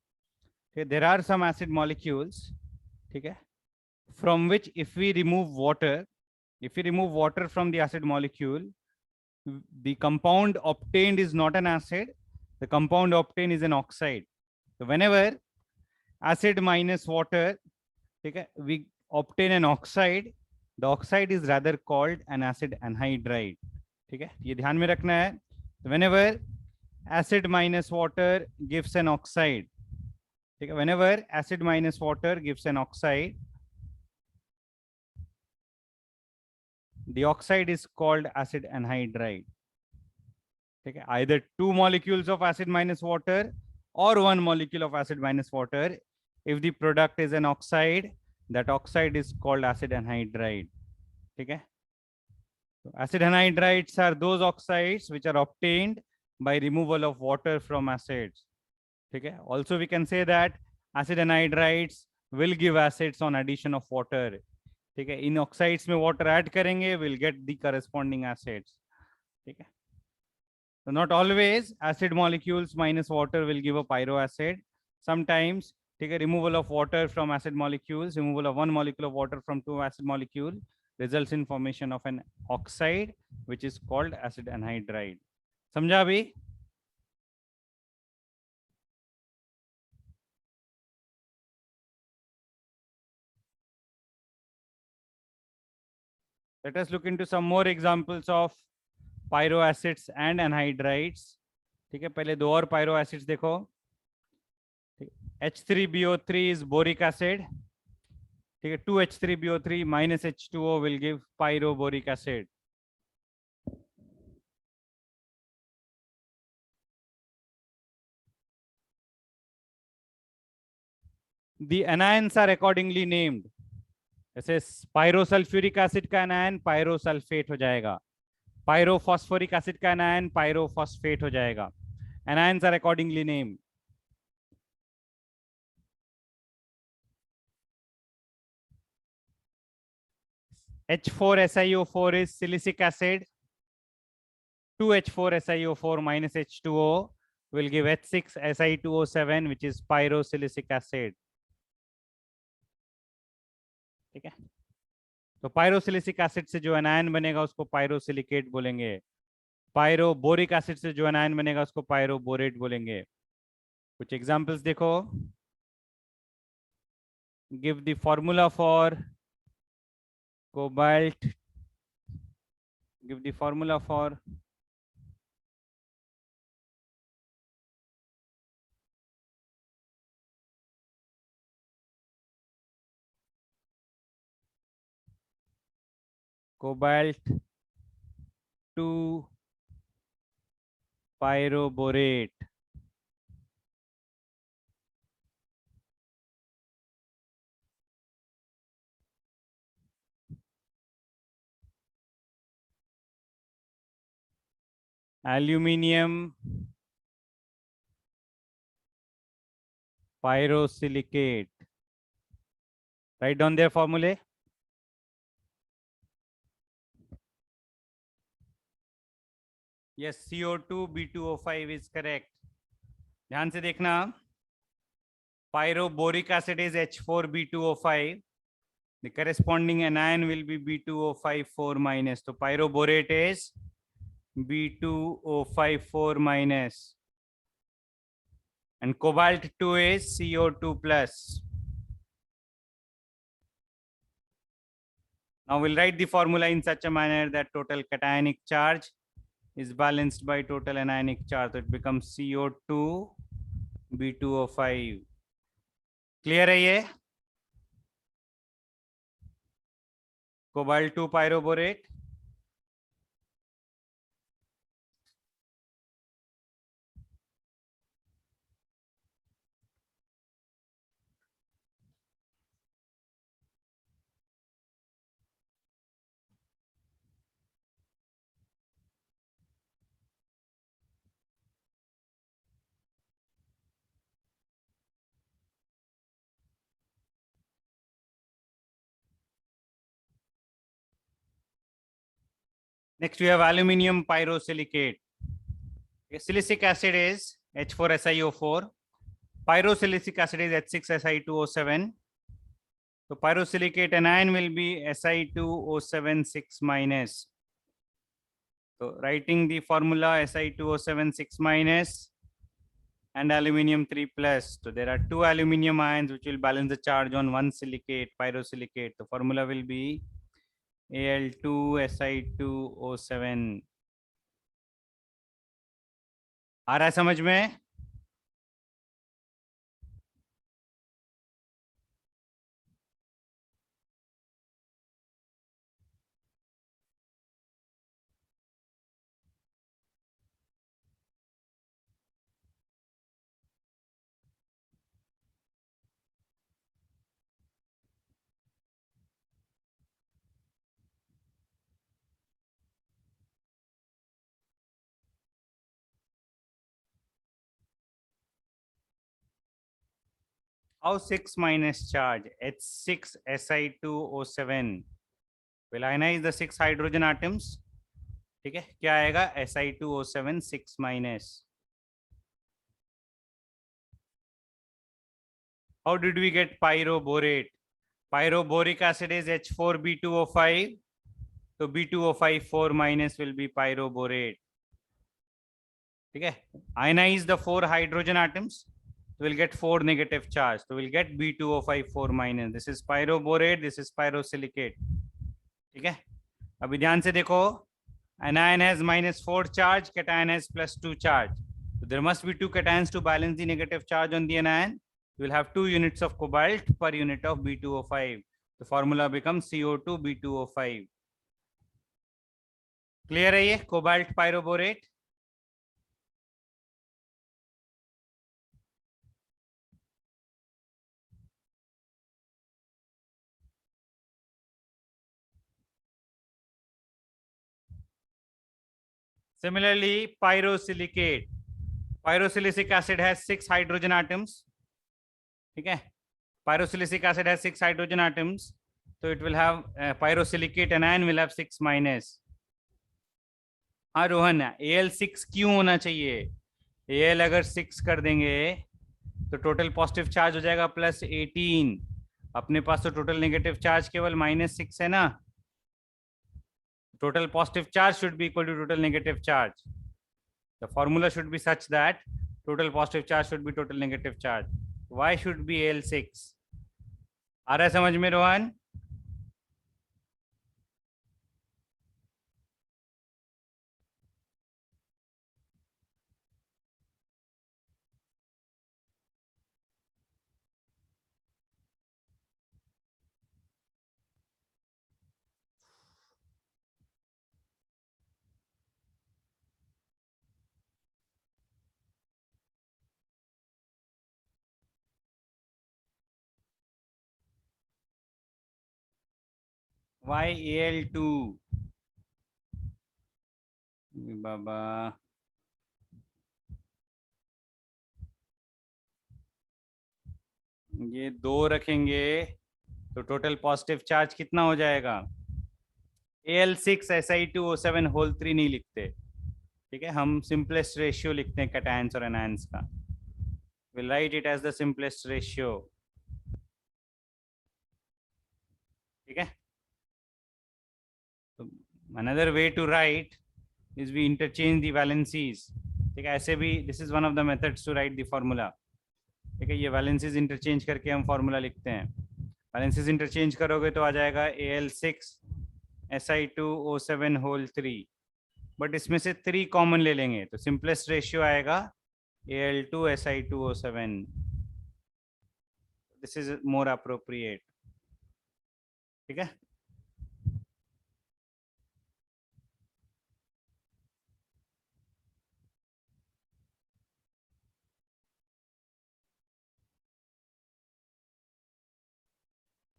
okay, there are some acid molecules, okay, from which if we remove water from the acid molecule, the compound obtained is not an acid, the compound obtained is an oxide. So whenever acid minus water, okay, we obtain an oxide, the oxide is rather called an acid anhydride. ठीक है, ये ध्यान में रखना है. Whenever acid minus water gives an oxide, ठीक है, whenever acid minus water gives an oxide, the oxide is called acid anhydride. ठीक है, either two molecules of acid minus water or one molecule of acid minus water. If the product is an oxide, that oxide is called acid anhydride. ठीक है. So acid anhydrides are those oxides which are obtained by removal of water from acids. ठीक है. Also we can say that acid anhydrides will give acids on addition of water. ठीक है. इन oxides में water add करेंगे, will get the corresponding acids. ठीक है. So not always acid molecules minus water will give a pyroacid. Sometimes, ठीक है, removal of water from acid molecules, removal of one molecule of water from two acid molecule results in formation of an oxide which is called acid anhydride. समझा अभी? Let us look into some more examples of pyroacids and anhydrides. ठीक है, पहले दो और pyroacids देखो. H3BO3 is boric acid. ठीक है, 2H3BO3 minus H2O will give pyroboric acid. The anions are accordingly named. जैसे पायरोसल्फ्यूरिक एसिड का एनायन पायरोसल्फेट हो जाएगा. पायरोफॉस्फोरिक एसिड का एनायन पायरोफॉस्फेट हो जाएगा. Anions are accordingly name. H4SiO4 is silicic acid. 2H4SiO4 minus H2O will give H6Si2O7, which is pyrosilicic acid. ठीक है. तो पायरोसिलिसिक एसिड से जो एनायन बनेगा उसको पायरोसिलिकेट बोलेंगे. पायरोबोरिक एसिड से जो एनायन बनेगा उसको पायरोबोरेट बोलेंगे. कुछ एग्जांपल्स देखो. Give the formula for cobalt. Give the formula for cobalt 2 pyroborate. Aluminium pyrosilicate. Write down their formulae. Yes, CO2 B2O5 is correct. ध्यान से देखना. Pyroboric acid is H4B2O5. The corresponding anion will be B2O54 minus. So pyroborate is B2O54 minus. And cobalt 2 is CO2 plus. Now we'll write the formula in such a manner that total cationic charge is balanced by total anionic charge. So it becomes CO2 B2O5. Clear है ये? Cobalt 2 pyroborate. Next we have aluminium pyrosilicate. Silicic acid is H4SiO4. Pyrosilicic acid is H6Si2O7. So pyrosilicate anion will be Si2O76 minus. So writing the formula Si2O76 minus and aluminium 3 plus. So there are two aluminium ions which will balance the charge on one silicate, pyrosilicate. The formula will be Al2Si2O7. आ रहा है समझ में? How 6 minus charge H6Si2O7 will ionize the 6 hydrogen atoms. ठीक है, क्या आएगा? Si2O7 6 minus. How did we get pyroborate? Pyroboric acid is H4B2O5. So B2O5 4 minus will be pyroborate. ठीक है, ionize the 4 hydrogen atoms. We'll get 4 negative charge. So we'll get B2O5 4 minus. This is pyroborate. This is pyrosilicate. ठीक है, अभी ध्यान से देखो. Anion has -4 charge, cation has +2 charge. So there must be 2 cations to balance the negative charge on the anion. You will have 2 units of cobalt per unit of B2O5. The formula becomes CO2 B2O5. Clear है ये? Cobalt pyroborate. Similarly, pyrosilicate. Pyrosilicic acid has 6 hydrogen atoms. Okay. Pyrosilicic acid has 6 hydrogen atoms. So it will have pyrosilicate anion will have 6 minus. हाँ Rohan, Al6 क्यों होना चाहिए? Al अगर 6 कर देंगे तो टोटल पॉजिटिव चार्ज हो जाएगा +18. अपने पास तो टोटल नेगेटिव चार्ज केवल -6 है ना. Total positive charge should be equal to total negative charge. The formula should be such that total positive charge should be total negative charge. Why should be Al6? आ रहा है समझ में Rohan? Why Al2? बाबा ये 2 रखेंगे तो टोटल पॉजिटिव चार्ज कितना हो जाएगा? Al6Si2O7 होल 3 नहीं लिखते, ठीक है, हम सिंपलेस्ट रेशियो लिखते हैं कैटायंस और एनायंस का. We'll write it as the simplest ratio. ठीक है. तो another way to write is we interchange the valencies. ठीक है, ऐसे भी this is one of the methods to write the formula. ठीक है, ये valencies interchange करके हम formula लिखते हैं. valencies interchange करोगे तो आ जाएगा Al6Si2O7 होल 3. बट इसमें से 3 कॉमन ले लेंगे तो सिंपलेस्ट रेशियो आएगा Al2Si2O7. This is more appropriate. ठीक है.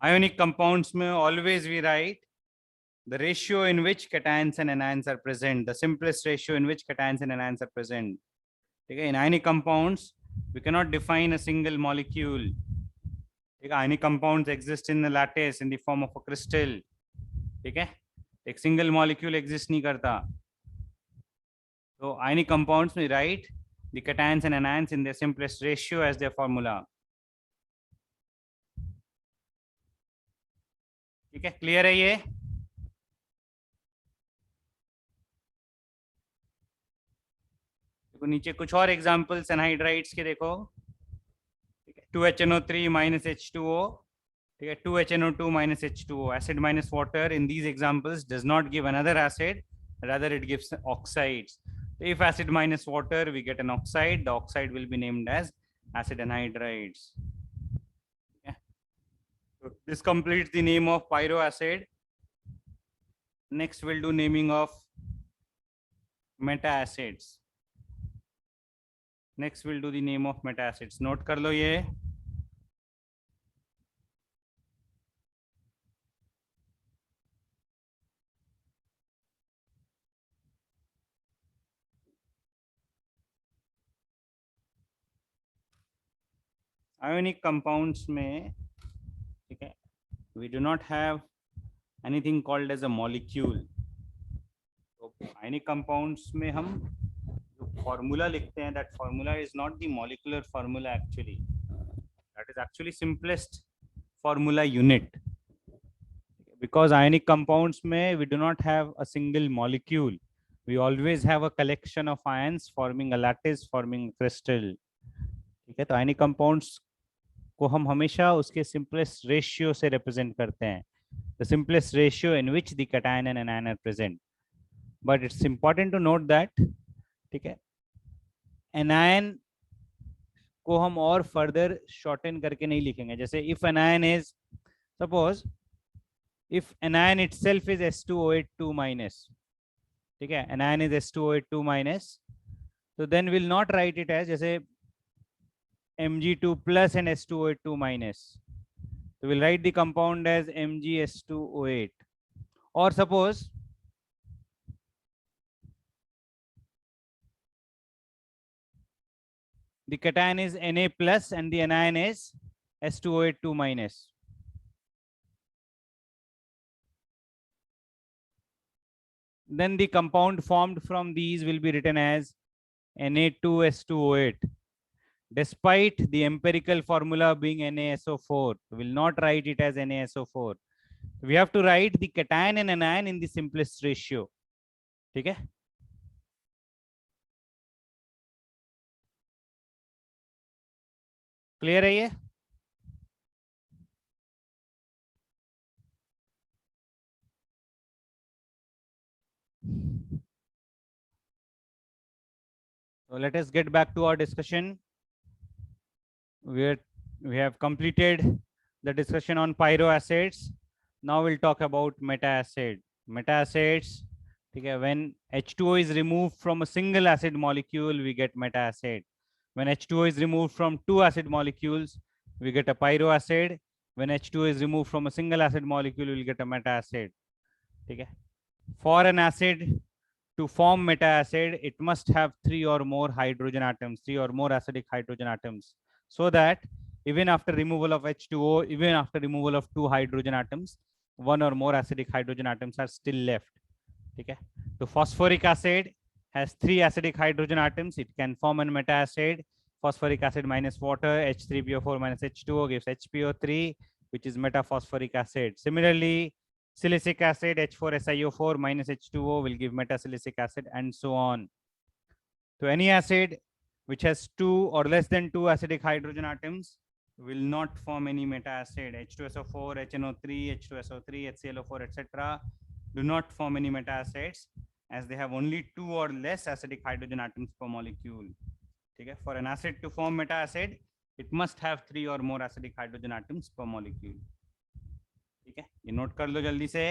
Ionic compounds में always we write the ratio in which cations and anions are present, the simplest ratio in which cations and anions are present. Okay, in ionic compounds we cannot define a single molecule. Okay, ionic compounds exist in the lattice in the form of a crystal. ठीक है, एक single molecule exist नहीं करता. So ionic compounds we write the cations and anions in their simplest ratio as their formula. ठीक है, clear है ये? देखो नीचे कुछ और एग्जांपल्स एनहाइड्राइड्स के देखो. ठीक है, 2HNO3 minus H2O. ठीक है, 2HNO2 minus H2O. Acid minus water in these examples does not give another acid, rather it gives oxides. So if acid minus water we get an oxide, the oxide will be named as acid anhydrides. Okay. So this completes the name of pyroacid. Next we'll do naming of meta acids. Next we'll do the name of meta acids. Note कर लो ये. Ionic compounds में, ठीक है, we do not have anything called as a molecule. तो ionic compounds में हम जो formula लिखते हैं, that formula is not the molecular formula actually. That is actually simplest formula unit. Because ionic compounds में we do not have a single molecule. We always have a collection of ions forming a lattice, forming a crystal. ठीक है, तो ionic compounds को हम हमेशा उसके simplest ratio से represent करते हैं. The simplest ratio in which the cation and anion are present. But it's important to note that, ठीक है, anion को हम और further shorten करके नहीं लिखेंगे. जैसे if anion is, suppose if anion itself is S2O8 minus, ठीक है, anion is S2O8 minus, so then we'll not write it as जैसे Mg2 plus and S2O8 minus. So we'll write the compound as MgS2O8. Or suppose The cation is Na plus and the anion is S2O8 2 minus. Then the compound formed from these will be written as Na2S2O8. Despite the empirical formula being NaSO4, we will not write it as NaSO4. We have to write the cation and anion in the simplest ratio. ठीक है? Clear है ये? So let us get back to our discussion. We have completed the discussion on pyroacids. Now we'll talk about meta-acid. Meta-acids, okay, when H2O is removed from a single acid molecule, we get meta-acid. When H2O is removed from two acid molecules, we get a pyroacid. When H2O is removed from a single acid molecule, we will get a meta-acid. Okay. For an acid to form meta-acid, it must have three or more hydrogen atoms, three or more acidic hydrogen atoms, so that even after removal of H2O, even after removal of two hydrogen atoms, one or more acidic hydrogen atoms are still left. Okay. So phosphoric acid has three acidic hydrogen atoms. It can form a meta-acid. Phosphoric acid minus water, H3PO4 minus H2O gives HPO3, which is metaphosphoric acid. Similarly, silicic acid, H4SiO4 minus H2O will give metasilicic acid, and so on. So any acid which has two or less than two acidic hydrogen atoms will not form any meta-acid. H2SO4, HNO3, H2SO3, HClO4, etc. do not form any meta-acids, as they have only two or less acidic hydrogen atoms per molecule. Okay? For an acid to form meta-acid, it must have three or more acidic hydrogen atoms per molecule. ठीक है, ये note कर लो जल्दी से.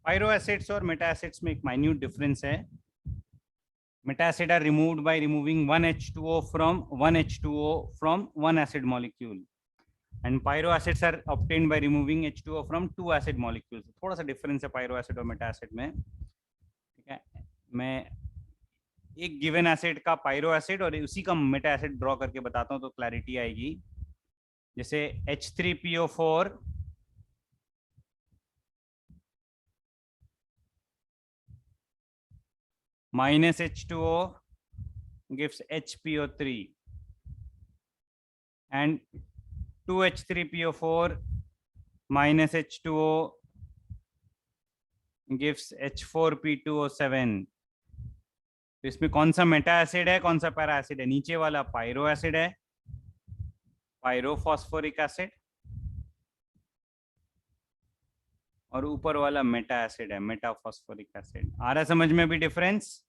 Pyroacids और meta-acids में एक minute difference है. Meta-acid are removed by removing one H2O from one acid molecule, and pyroacids are obtained by removing H2O from two acid molecules. थोड़ा सा difference है pyroacid और meta-acid में. ठीक है, मैं एक गिवन एसिड का pyroacid और उसी का meta-acid ड्रॉ करके बताता हूँ तो क्लैरिटी आएगी. जैसे H3PO4 minus H2O gives HPO3, and 2H3PO4 minus H2O gives H4P2O7. तो इसमें कौन सा मेटा एसिड है, कौन सा पैरा एसिड है? नीचे वाला पायरो एसिड है, पायरोफॉस्फोरिक एसिड, और ऊपर वाला मेटा एसिड है, मेटाफॉस्फोरिक एसिड. आ रहा है समझ में भी difference?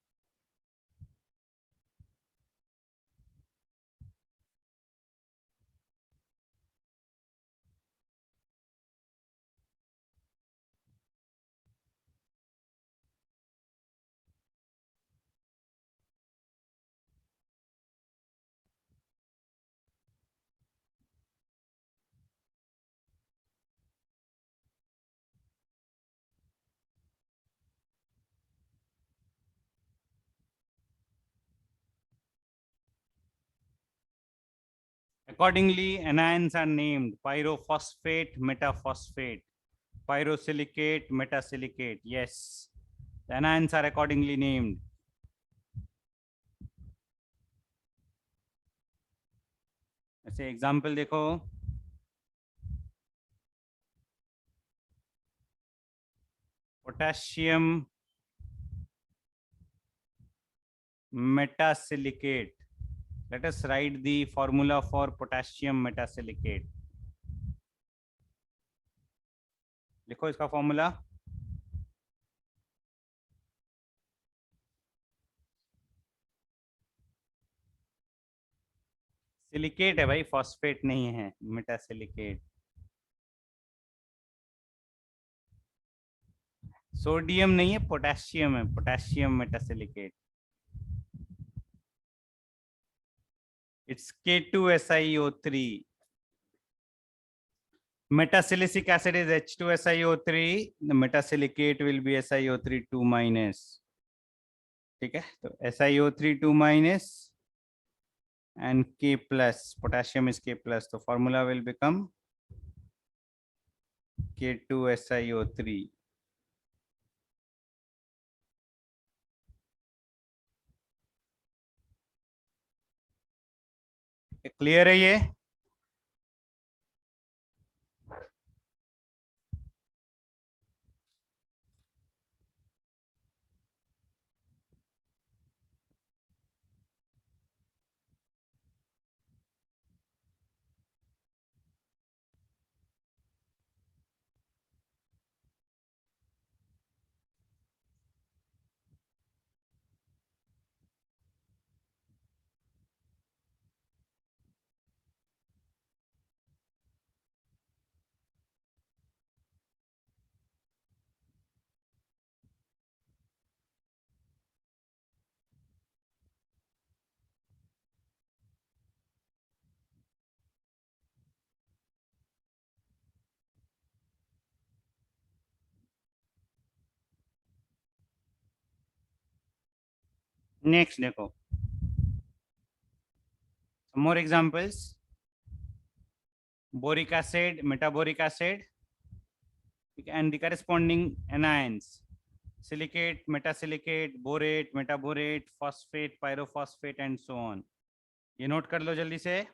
Accordingly, anions are named pyrophosphate, metaphosphate, pyrosilicate, metasilicate. Yes, the anions are accordingly named. ऐसे एग्जाम्पल देखो, potassium metasilicate. Let us write the formula for potassium metasilicate. लिखो इसका फॉर्मूला. सिलिकेट है भाई, फॉस्फेट नहीं है. मेटासिलिकेट. सोडियम नहीं है, पोटेशियम है, potassium metasilicate. It's K2SiO3. Metasilicic acid is H2SiO3. The metasilicate will be SiO3 2 minus. ठीक है, तो SiO3 2 minus and K plus. Potassium is K plus. So formula will become K2SiO3. Clear है ये? Next देखो, more examples. Boric acid, metaboric acid, and the corresponding anions: silicate, metasilicate, borate, metaborate, phosphate, pyrophosphate, and so on. ये note कर लो जल्दी से.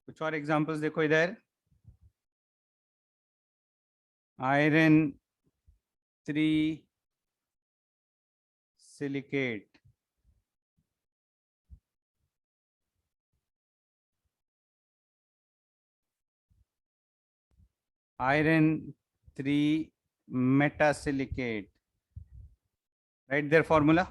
कुछ और एग्जांपल्स देखो इधर. Iron 3 silicate, iron 3 metasilicate. Write their formula.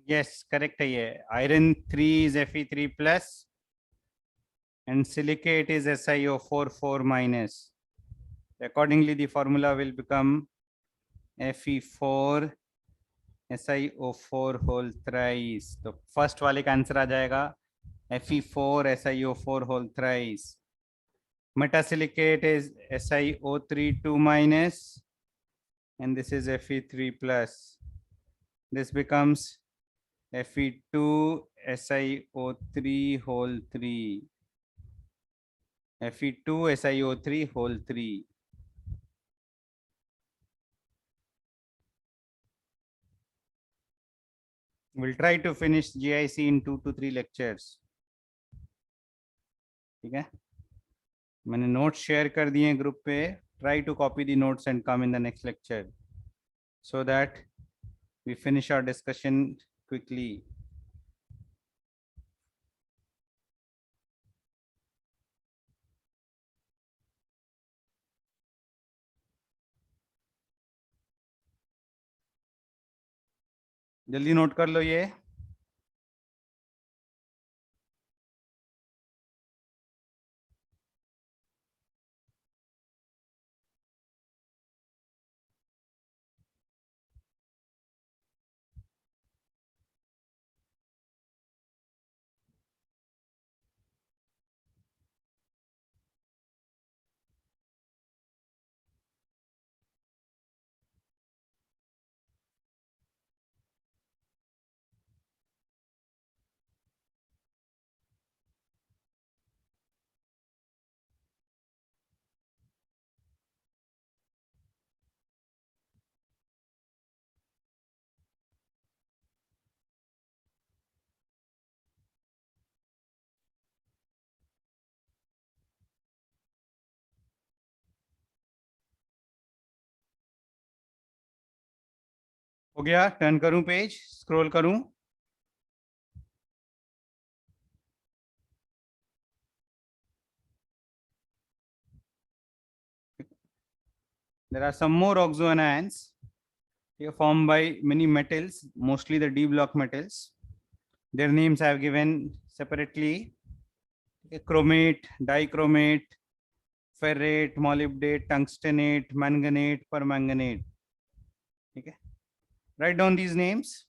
Yes, correct है ये. Iron 3 is Fe3 plus and silicate is SiO4 4 minus. Accordingly, the formula will become Fe4 SiO4 whole thrice. तो फर्स्ट वाले का आंसर आ जाएगा Fe4 SiO4 whole thrice. Metasilicate is SiO3 2 minus and this is Fe3 plus. This becomes Fe2 SiO3 whole 3. Fe2 SiO3 whole 3. We'll try to finish GIC in 2 to 3 lectures. ठीक है, मैंने notes share कर दिए group पे. Try to copy the notes and come in the next lecture so that we finish our discussion quickly. जल्दी note कर लो ये. हो गया? टर्न करूं पेज, स्क्रॉल करूं? There are some more oxoanions formed by many metals, mostly the D block metals. Their names I have given separately. Chromate, dichromate, ferrate, molybdate, tungstenate, manganate, permanganate. Okay. Write down these names.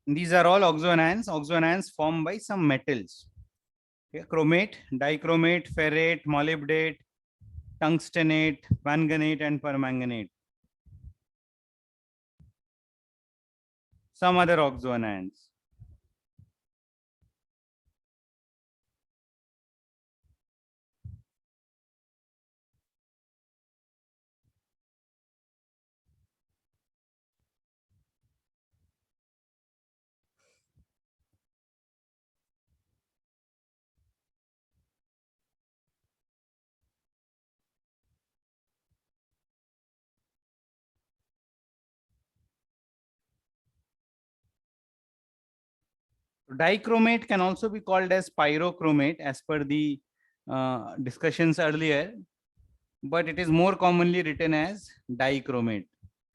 These are all oxoanions. Oxoanions formed by some metals. Okay. Chromate, dichromate, ferrate, molybdate, tungstenate, manganate, and permanganate. Some other oxoanions. Dichromate can also be called as pyrochromate as per the discussions earlier, but it is more commonly written as dichromate.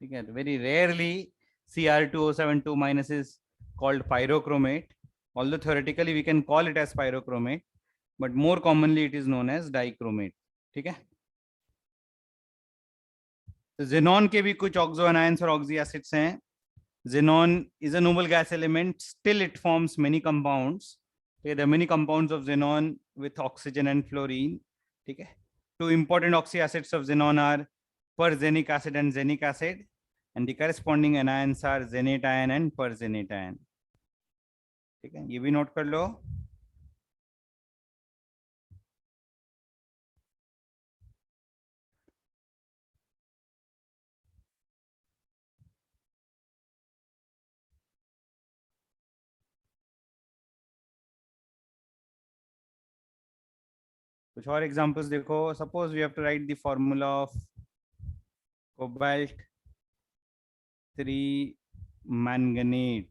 Okay. Very rarely Cr2O72 minus is called pyrochromate, although theoretically we can call it as pyrochromate, but more commonly it is known as dichromate. Okay. तो xenon के भी कुछ oxoanions और oxyacids हैं. Xenon is a noble gas element. Still, it forms many compounds. Okay, there are many compounds of xenon with oxygen and fluorine. Okay. Two important oxyacids of xenon are perzenic acid and xenic acid, and the corresponding anions are xenate ion and perxenate ion. ठीक है, ये भी note कर लो. कुछ और examples देखो. Suppose we have to write the formula of cobalt 3 manganate.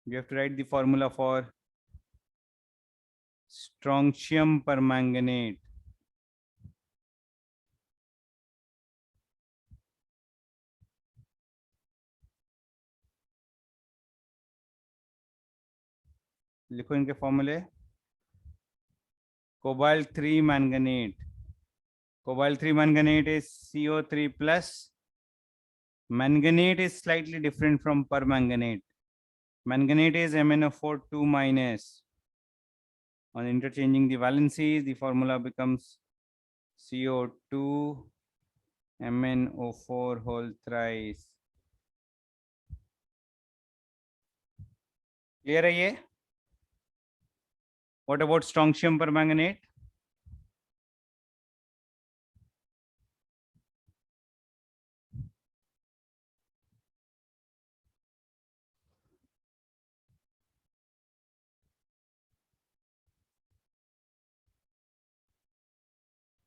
We have to write the formula for strontium permanganate. लिखो इनके फॉर्मूले. Cobalt 3 manganate. Cobalt 3 manganate is CO3 plus. Manganate is slightly different from permanganate. Manganate is MnO4 2 minus. On interchanging the valencies, the formula becomes CO2 MnO4 whole thrice. Clear है ये? What about strontium permanganate?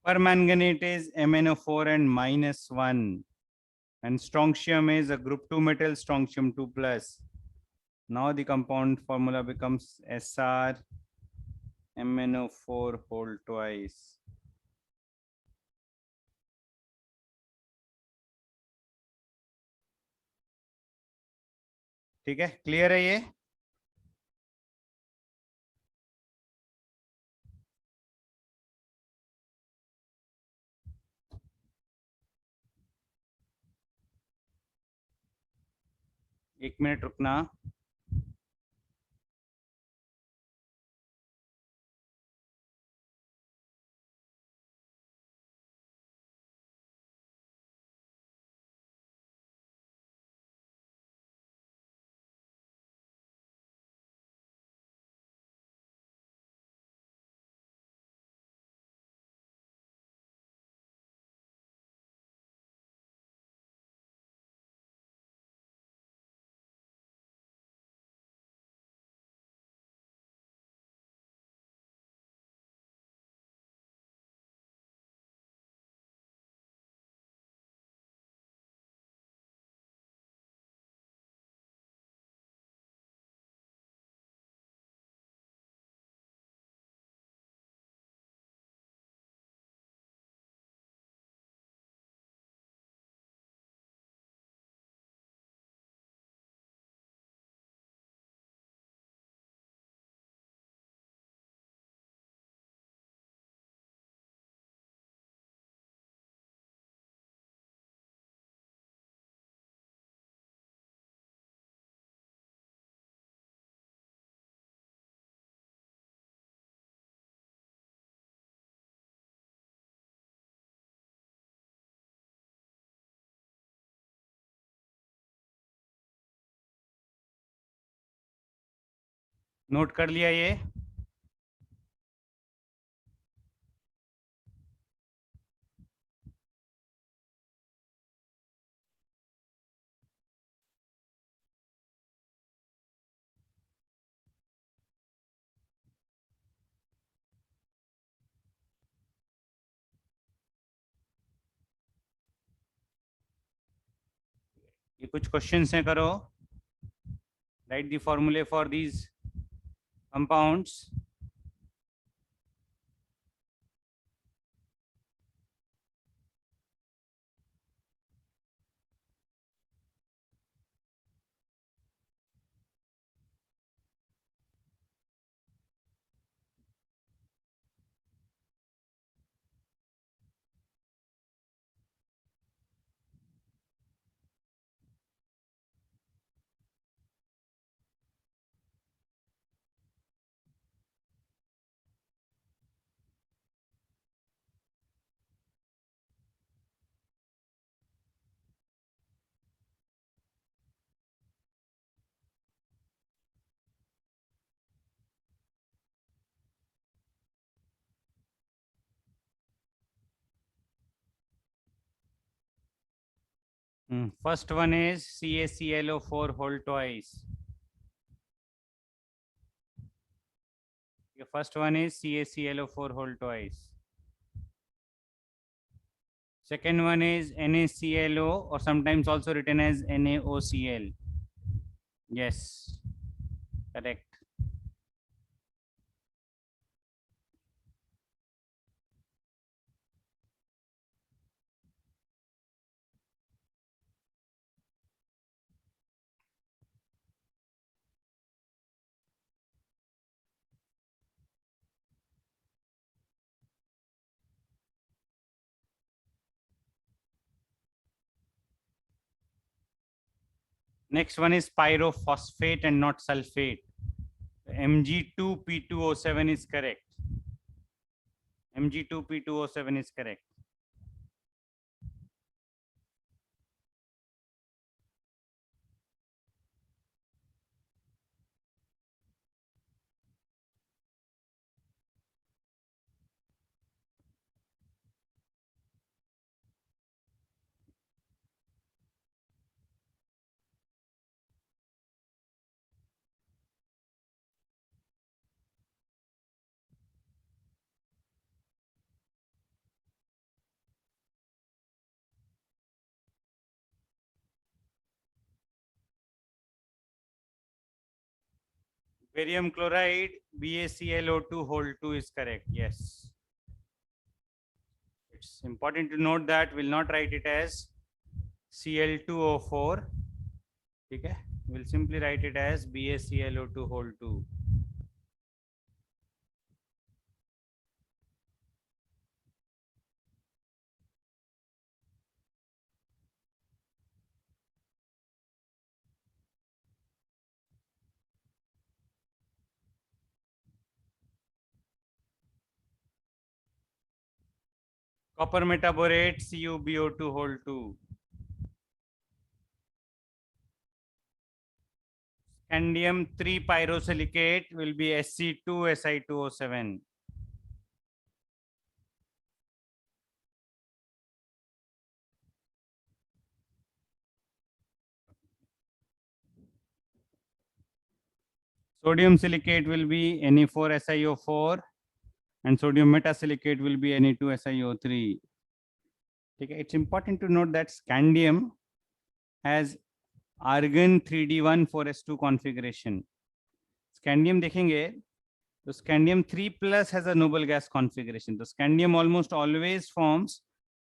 Permanganate is MnO4 and -1, and strontium is a group 2 metal, strontium 2 plus. Now the compound formula becomes Sr MnO4 whole twice. ठीक है, clear है ये? एक minute रुकना. Note कर लिया ये? ये कुछ क्वेश्चंस हैं, करो. राइट द फॉर्मूले for these compounds. First one is CaClO4 whole twice. The first one is CaClO4 whole twice. Second one is NaClO, or sometimes also written as NaOCl. Yes, correct. Next one is pyrophosphate and not sulfate. Mg2P2O7 is correct. Mg2P2O7 is correct. Barium chloride, BaClO2 whole 2 is correct. Yes. It's important to note that we'll not write it as Cl2O4. Okay? We'll simply write it as BaClO2 whole 2. Copper metaborate, CuBO2 whole 2. Scandium 3 pyrosilicate will be Sc2Si2O7. Sodium silicate will be Na4SiO4 and sodium metasilicate will be Na2SiO3. Okay, it's important to note that scandium has argon 3D1 4s2 configuration. Scandium देखेंगे तो scandium 3 plus has a noble gas configuration. So scandium almost always forms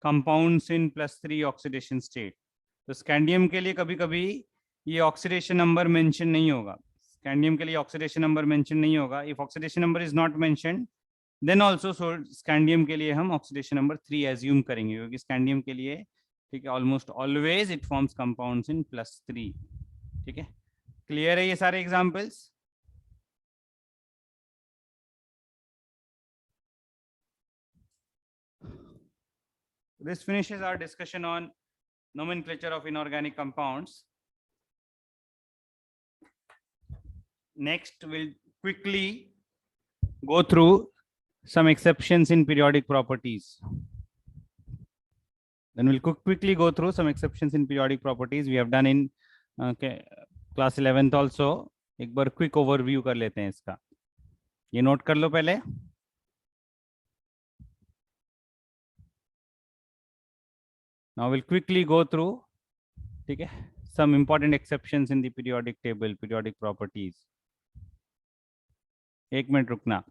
compounds in +3 oxidation state. तो scandium के लिए कभी-कभी ये oxidation number mention नहीं होगा. Scandium के लिए oxidation number mention नहीं होगा. If oxidation number is not mentioned, then also so scandium के लिए हम oxidation number 3 assume करेंगे क्योंकि scandium के लिए ठीक है almost always it forms compounds in +3. ठीक है, clear है ये सारे examples? This finishes our discussion on nomenclature of inorganic compounds. Next, we'll quickly go through some exceptions in periodic properties. Then we'll quickly go through some exceptions in periodic properties we have done in class 11th also. एक बार quick overview कर लेते हैं इसका, ये note कर लो पहले. Now we'll quickly go through, ठीक है, some important exceptions in the periodic table, periodic properties. एक मिनट रुकना.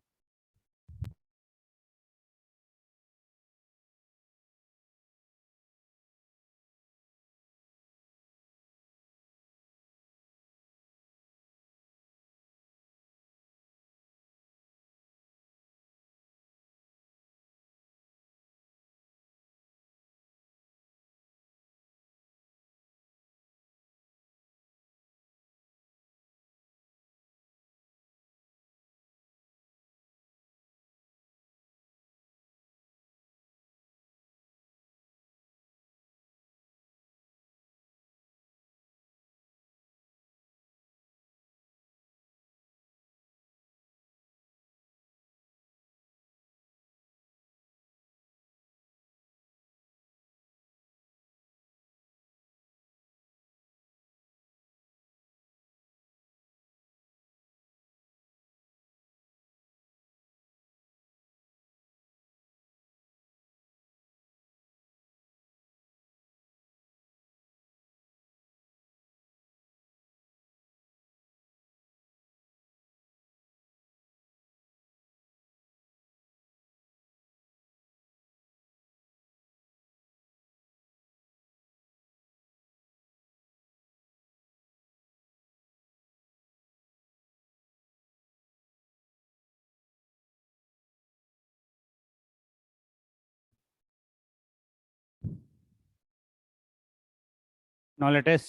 Now let us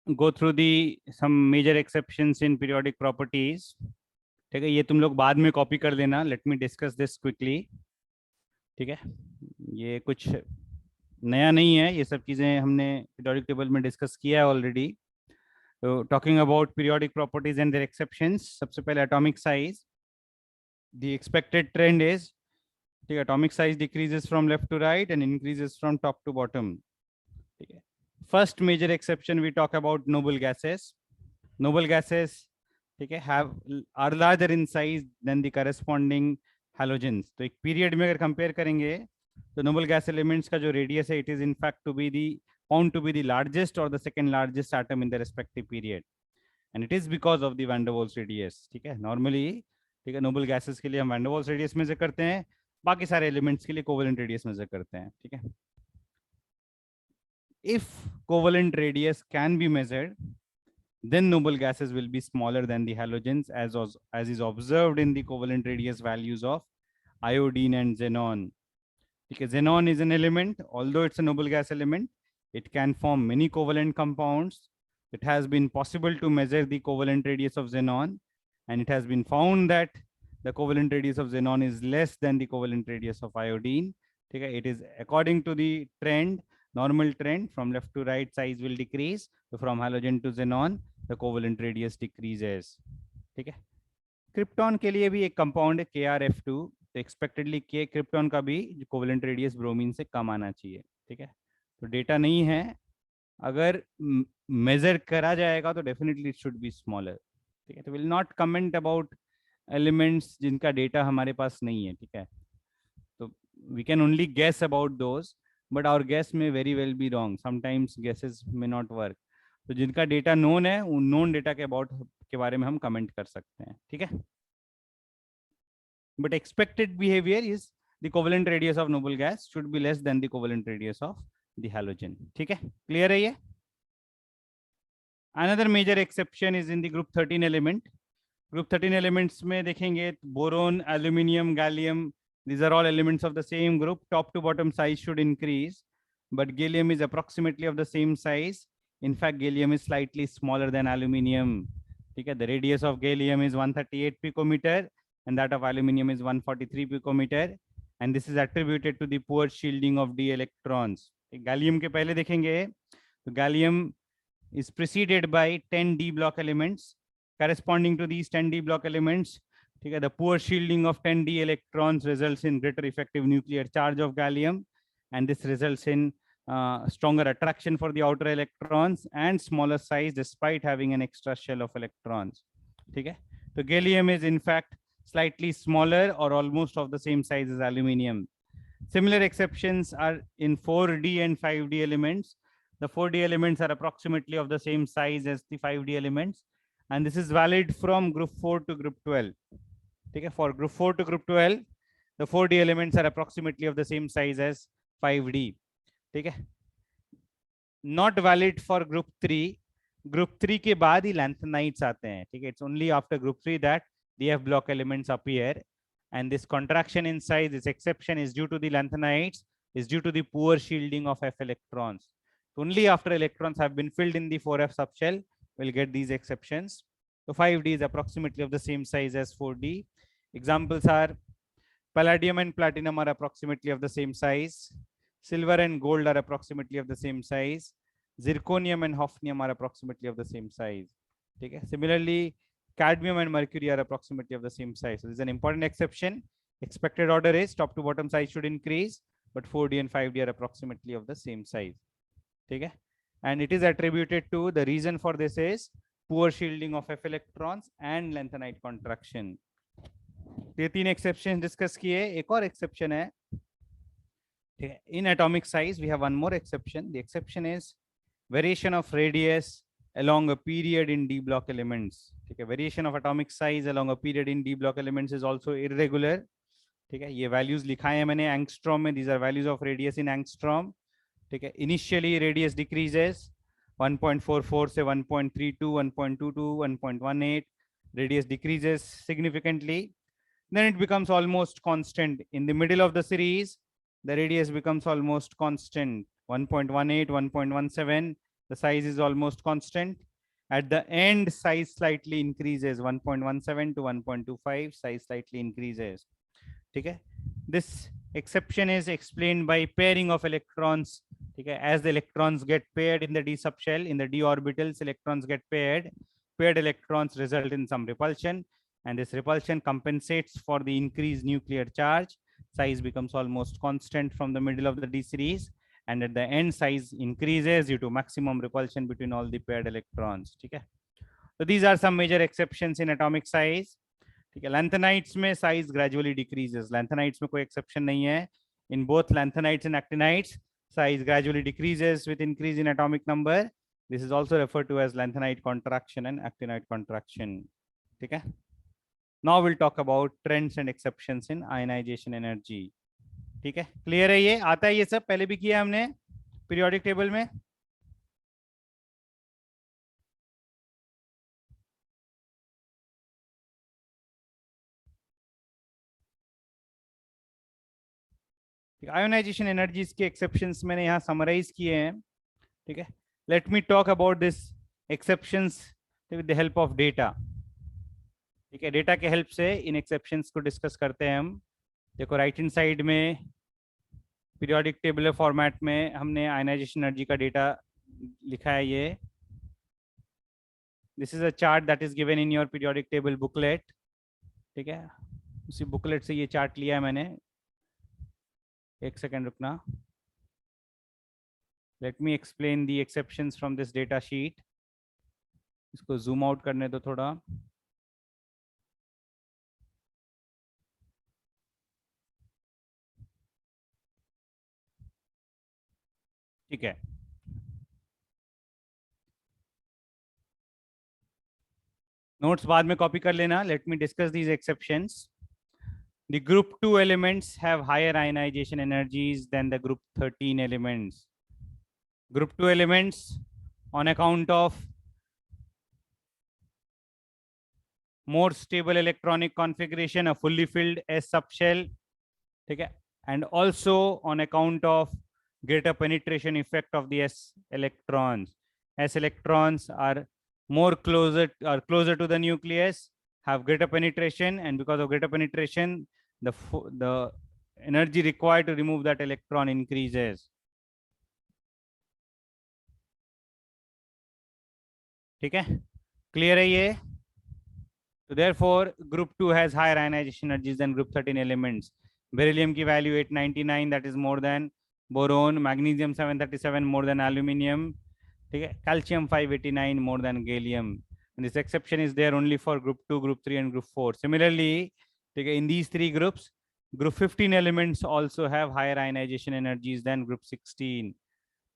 go through the some major exceptions in periodic properties. ठीक है, ये तुम लोग बाद में कॉपी कर लेना. Let me discuss this quickly. ठीक है, ये कुछ नया नहीं है, ये सब चीजें हमने पीरियोडिक टेबल में डिस्कस किया है ऑलरेडी. तो talking about periodic properties and their exceptions, सबसे पहले atomic size. The expected trend is, ठीक है, atomic size decreases from left to right and increases from top to bottom. ठीक है, first major exception we talk about noble gases. Noble gases, ठीक है, have are larger in size than the corresponding halogens. तो एक period में अगर compare करेंगे तो नोबल गैस एलिमेंट्स का जो रेडियस है, it is in fact to be the found to be the largest और the second largest atom in the respective period, and it is because of the van der Waals radius. ठीक है, normally, ठीक है, noble gases के लिए हम van der Waals radius major करते हैं, बाकी सारे एलिमेंट्स के लिए कोवेलेंट रेडियस मेजर करते हैं. ठीक है, if covalent radius can be measured, then noble gases will be smaller than the halogens, as is observed in the covalent radius values of iodine and xenon. Because xenon is an element, although it's a noble gas element, it can form many covalent compounds. It has been possible to measure the covalent radius of xenon, and it has been found that the covalent radius of xenon is less than the covalent radius of iodine. Okay, it is according to the trend, normal trend, from left to right size will decrease. So from halogen to xenon, the covalent radius decreases. ठीक है, krypton के लिए भी एक compound है KrF2, तो expectedly के krypton का भी कोवेलेंट रेडियस ब्रोमीन से कम आना चाहिए. ठीक है, तो डेटा नहीं है, अगर मेजर करा जाएगा तो definitely it should be smaller. ठीक है, तो will not comment about elements जिनका डेटा हमारे पास नहीं है. ठीक है, तो we can only guess about those, but our guess में very well be wrong. Sometimes guesses में नॉट वर्क. तो जिनका डेटा नोन है, उन नोन डेटा के अबाउट के बारे में हम कमेंट कर सकते हैं. ठीक है, but expected behavior is the covalent radius of noble gas should be less than the covalent radius of the halogen. ठीक है, clear है ये. Another major exception is in the group 13 element. Group 13 elements में देखेंगे boron, aluminium, gallium, these are all elements of the same group. Top to bottom size should increase, but gallium is approximately of the same size. In fact, gallium is slightly smaller than aluminium. ठीक है, the radius of gallium is 138 picometer and that of aluminium is 143 picometer, and this is attributed to the poor shielding of d electrons. Gallium के पहले देखेंगे तो gallium is preceded by 10 d block elements, corresponding to these 10d block elements. Okay, the poor shielding of 10d electrons results in greater effective nuclear charge of gallium, and this results in stronger attraction for the outer electrons and smaller size despite having an extra shell of electrons. Okay, so gallium is in fact slightly smaller or almost of the same size as aluminium. Similar exceptions are in 4d and 5d elements. The 4d elements are approximately of the same size as the 5d elements, and this is valid from group 4 to group 12. Okay, for group 4 to group 12, the 4d elements are approximately of the same size as 5d. ठीक है, not valid for group 3. Group 3 के बाद ही lanthanides आते हैं. ठीक है, it's only after group 3 that the F block elements appear, and this contraction in size, this exception is due to the lanthanides, is due to the poor shielding of F electrons. Only after electrons have been filled in the 4F subshell we'll get these exceptions. So 5d is approximately of the same size as 4d. Examples are palladium and platinum are approximately of the same size. Silver and gold are approximately of the same size. Zirconium and hafnium are approximately of the same size. Okay. Similarly, cadmium and mercury are approximately of the same size. So this is an important exception. Expected order is top to bottom size should increase, but 4d and 5d are approximately of the same size. Okay. And it is attributed to, the reason for this is poor shielding of F electrons and lanthanide contraction. ये तीन exceptions discuss किए. एक और exception है. In atomic size, we have one more exception. The exception is variation of radius along a period in d block elements. Okay, variation of atomic size along a period in d block elements is also irregular. Okay, ये values लिखा है मैंने angstrom में. These are values of radius in angstrom. Okay, initially radius decreases 1.44 से 1.32, 1.22, 1.18. Radius decreases significantly. Then it becomes almost constant. In the middle of the series, the radius becomes almost constant, 1.18, 1.17. The size is almost constant. At the end, size slightly increases, 1.17 to 1.25, size slightly increases. Okay? This exception is explained by pairing of electrons. Okay? As the electrons get paired in the d subshell, in the d orbitals, electrons get paired. Paired electrons result in some repulsion, and this repulsion compensates for the increased nuclear charge. Size becomes almost constant from the middle of the d series, and at the end size increases due to maximum repulsion between all the paired electrons. Okay? So these are some major exceptions in atomic size. Okay? Lanthanides में size gradually decreases. Lanthanides में कोई exception नहीं है. In both lanthanides and actinides, size gradually decreases with increase in atomic number. This is also referred to as lanthanide contraction and actinide contraction. Okay? Now we'll talk about trends and exceptions in ionization energy. ठीक है, clear है? ये आता है, ये सब पहले भी किया हमने पीरियोडिक टेबल में. आयोनाइजेशन एनर्जीज के एक्सेप्शंस मैंने यहाँ समराइज किए हैं. ठीक है, let me talk about this exceptions with the help of data. ठीक है, डेटा के हेल्प से इन एक्सेप्शंस को डिस्कस करते हैं हम. देखो राइट हैंड साइड में पीरियोडिक टेबुलर फॉर्मेट में हमने आयनाइजेशन एनर्जी का डेटा लिखा है. ये this is a chart that is given in your periodic table booklet. ठीक है, उसी बुकलेट से ये चार्ट लिया है मैंने. एक सेकेंड रुकना. Let me explain the exceptions from this data sheet. इसको जूम आउट करने दो थोड़ा. ठीक है, नोट्स बाद में कॉपी कर लेना. Let me discuss these exceptions. The group 2 elements have higher ionization energies than the group 13 elements. Group 2 elements, on account of more stable electronic configuration, a fully filled S subshell, okay, and also on account of greater penetration effect of the S electrons. S electrons are closer to the nucleus, have greater penetration, and because of greater penetration, the energy required to remove that electron increases. ठीक है, clear है ये? So therefore, group 2 has higher ionization energies than group 13 elements. Beryllium की value 899, that is more than boron. Magnesium 737 more than aluminium. ठीक है. Calcium 589 more than gallium. And this exception is there only for group 2, group 3, and group 4. Similarly, ठीक है, in these three groups, group 15 elements also have higher ionization energies than group 16.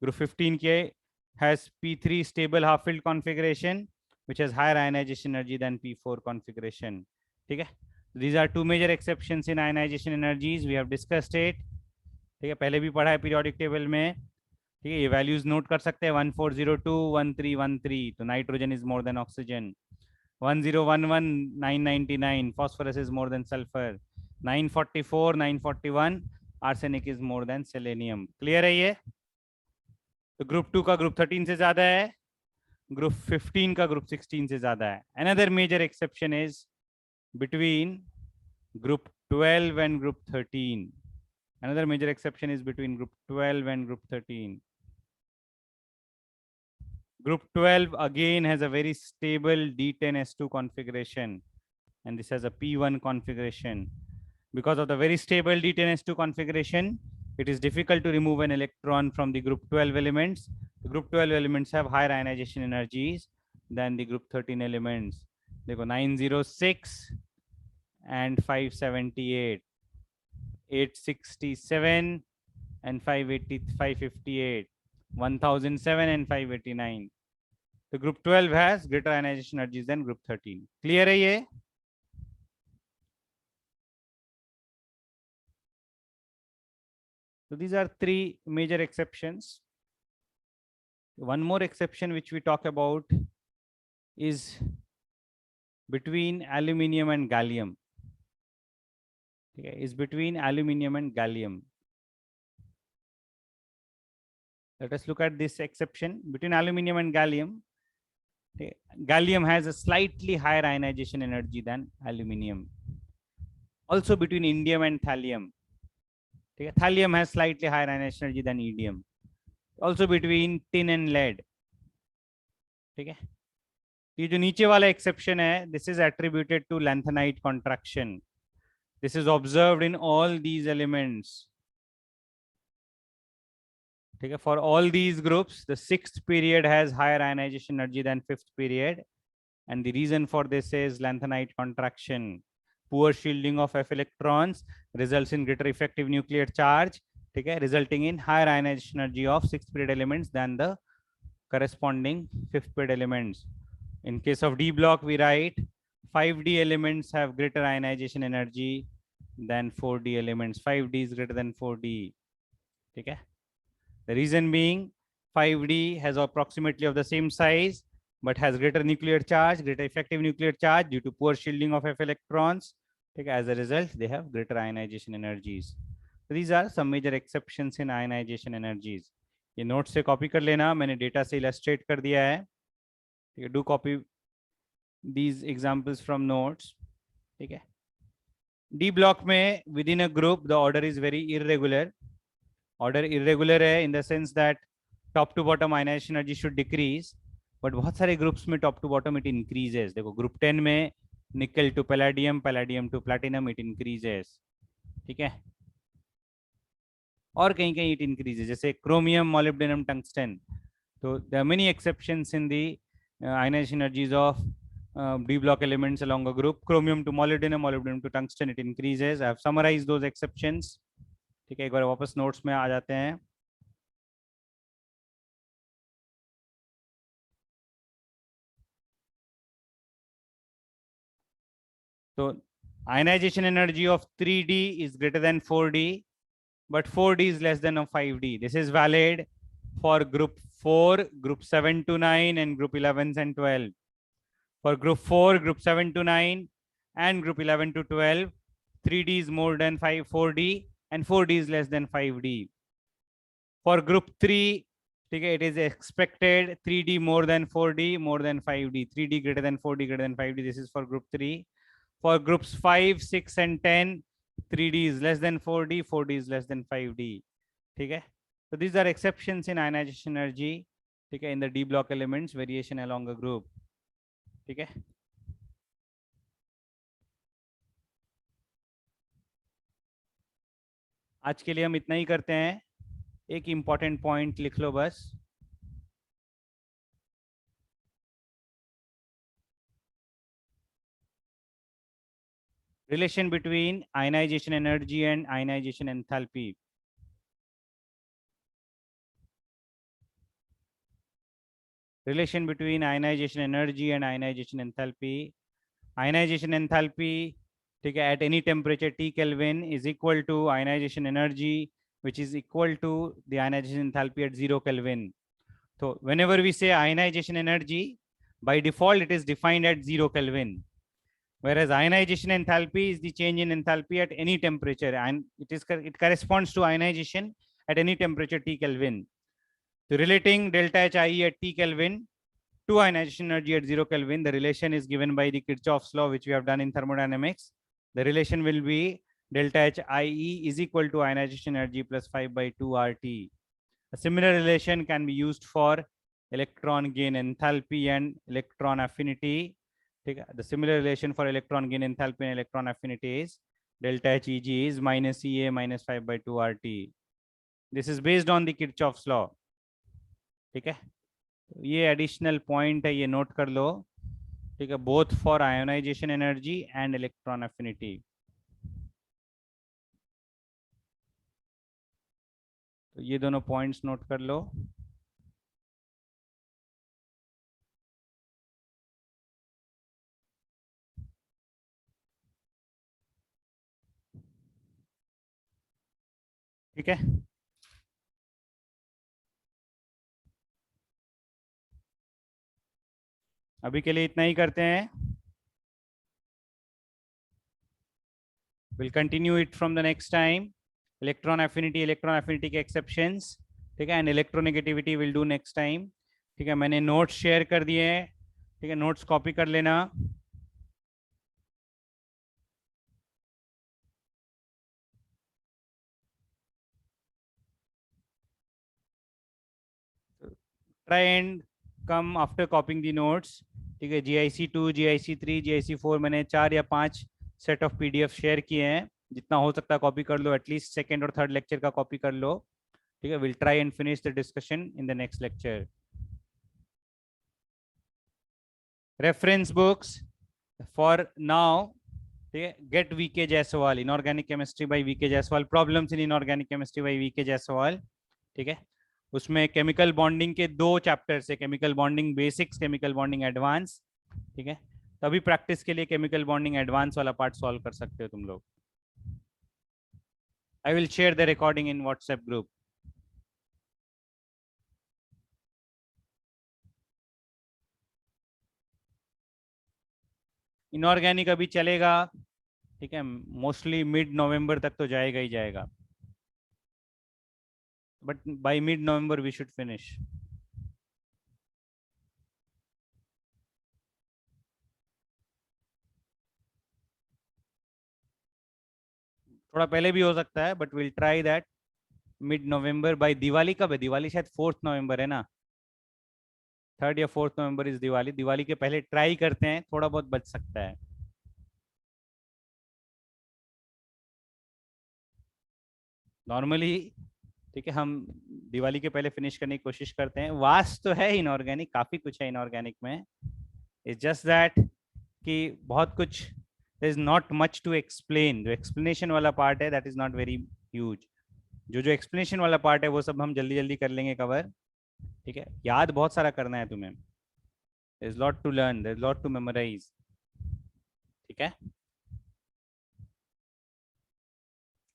Group 15 के has P3 stable half-filled configuration, which has higher ionization energy than P4 configuration. ठीक है. These are two major exceptions in ionization energies. We have discussed it. ठीक है, पहले भी पढ़ा है periodic table में. ठीक है, ये values note कर सकते हैं. 1402, 1313. तो nitrogen is more than oxygen. 1011, 999. Phosphorus is more than sulfur. 944, 941. Arsenic is more than selenium. Clear है ये? तो ग्रुप 2 का ग्रुप 13 से ज्यादा है, ग्रुप 15 का ग्रुप 16 से ज्यादा है. Another major exception is between group 12 and group 13. Another major exception is between group 12 and group 13. Group 12 again has a very stable D10S2 configuration, and this has a P1 configuration. Because of the very stable D10S2 configuration, it is difficult to remove an electron from the group 12 elements. The group 12 elements have higher ionization energies than the group 13 elements. They go 906 and 578, 867 and 558, 1007 and 589. The group 12 has greater ionization energies than group 13. Clear है ये? So these are three major exceptions. One more exception which we talk about is between aluminium and gallium. Okay, is between aluminium and gallium. Let us look at this exception between aluminium and gallium. Okay, gallium has a slightly higher ionization energy than aluminium. Also between indium and thallium. Okay, thallium has slightly higher ionization energy than indium. Also between tin and lead. ठीक है, ये जो नीचे वाला exception है, this is attributed to lanthanide contraction. This is observed in all these elements. ठीक है, for all these groups the sixth period has higher ionisation energy than fifth period, and the reason for this is lanthanide contraction. Poor shielding of f electrons results in greater effective nuclear charge, ठीक है, resulting in higher ionization energy of sixth period elements than the corresponding fifth period elements. In case of D block, we write 5D elements have greater ionization energy than 4D elements. 5D is greater than 4D. ठीक है, the reason being 5D has approximately of the same size but has greater nuclear charge, greater effective nuclear charge due to poor shielding of f electrons. Okay, as a result, they have greater ionization energies. So these are some major exceptions in ionization energies. ये note से copy कर लेना, मैंने data से illustrate कर दिया है. ठीक है, do copy these examples from notes. ठीक है, डी ब्लॉक में within a group the order is very irregular. Order irregular है in the sense that top to bottom ionization energy should decrease, but बहुत सारे groups में top to bottom it increases. देखो group 10 में nickel to palladium, palladium to platinum it increases. ठीक है, और कहीं कहीं इट इंक्रीजेस, जैसे क्रोमियम, मॉलिब्डेनम, टंगस्टन. तो there are many exceptions in the ionisation energies of D block elements along a group. Chromium to molybdenum, molybdenum to tungsten, it increases. I have summarized those exceptions. ठीक है, एक बार वापस notes में आ जाते हैं. तो ionization energy of 3D is greater than 4D, but 4D is less than 5D. This is valid for group 4, group 7 to 9, and group 11 and 12. For group 4, group 7 to 9, and group 11 to 12, 3D is more than 4D, and 4D is less than 5D. For group 3, okay, it is expected 3D more than 4D, more than 5D. 3D greater than 4D, greater than 5D. This is for group 3. For groups 5, 6, and 10, 3D is less than 4D, 4D is less than 5D. Okay? So these are exceptions in ionization energy. Okay, in the D block elements, variation along a group. Okay? आज के लिए हम इतना ही करते हैं। एक important point लिख लो बस। Relation between ionization energy and ionization enthalpy. Relation between ionization energy and ionization enthalpy. Ionization enthalpy, ठीक है, at any temperature T Kelvin is equal to ionization energy, which is equal to the ionization enthalpy at 0 Kelvin. So whenever we say ionization energy, by default it is defined at 0 Kelvin. Whereas ionization enthalpy is the change in enthalpy at any temperature, and it corresponds to ionization at any temperature T Kelvin. So relating delta HIE at T Kelvin to ionization energy at 0 Kelvin, the relation is given by the Kirchhoff's law, which we have done in thermodynamics. The relation will be delta HIE is equal to ionization energy plus 5 by 2 RT. A similar relation can be used for electron gain enthalpy and electron affinity. The similar relation for electron gain enthalpy and electron affinity is delta HEG is minus EA minus 5 by 2 RT. This is based on the Kirchhoff's law. ठीक है, ये additional point है, ये note कर लो। ठीक है, both for ionisation energy and electron affinity. तो ये दोनों पॉइंट्स नोट कर लो। ठीक है, अभी के लिए इतना ही करते हैं। Will continue it from the next time. Electron affinity के एक्सेप्शंस, ठीक है, and electronegativity will do next time. ठीक है, मैंने नोट्स शेयर कर दिए हैं। ठीक है, नोट्स कॉपी कर लेना। Try and come after कॉपिंग the notes. ठीक है, GIC2, GIC3, GIC4 मैंने 4 या 5 सेट ऑफ PDF शेयर किए हैं। जितना हो सकता है कॉपी कर लो, एटलीस्ट सेकेंड और थर्ड लेक्चर का कॉपी कर लो। ठीक है, will try and finish the discussion in the next lecture. Reference books for now, ठीक है, get VK Jaiswal, inorganic chemistry by VK Jaiswal, problems in inorganic chemistry by VK Jaiswal. ठीक है, उसमें केमिकल बॉन्डिंग के 2 चैप्टर्स है, chemical bonding basics, chemical bonding advance. ठीक है, तभी प्रैक्टिस के लिए केमिकल बॉन्डिंग एडवांस वाला पार्ट सॉल्व कर सकते हो तुम लोग। I will share the recording in WhatsApp group. Inorganic अभी चलेगा, ठीक है, मोस्टली मिड नवंबर तक तो जाएगा ही जाएगा, but by mid November we should finish. थोड़ा पहले भी हो सकता है, but will try that mid November by Diwali. कब है दिवाली? शायद 4 नवंबर है ना, 3 या 4 नवंबर इज दिवाली। दिवाली के पहले ट्राई करते हैं, थोड़ा बहुत बच सकता है। नॉर्मली, ठीक है, हम दिवाली के पहले फिनिश करने की कोशिश करते हैं। वास्ट तो है इनऑर्गेनिक, काफी कुछ है इनऑर्गेनिक में। इट्स जस्ट दैट कि बहुत कुछ, there is not much to explain. जो एक्सप्लेनेशन वाला पार्ट है that is not very huge. जो जो एक्सप्लेनेशन वाला पार्ट है वो सब हम जल्दी जल्दी कर लेंगे कवर। ठीक है, याद बहुत सारा करना है तुम्हें। There is lot to learn, there is lot to memorise. ठीक है,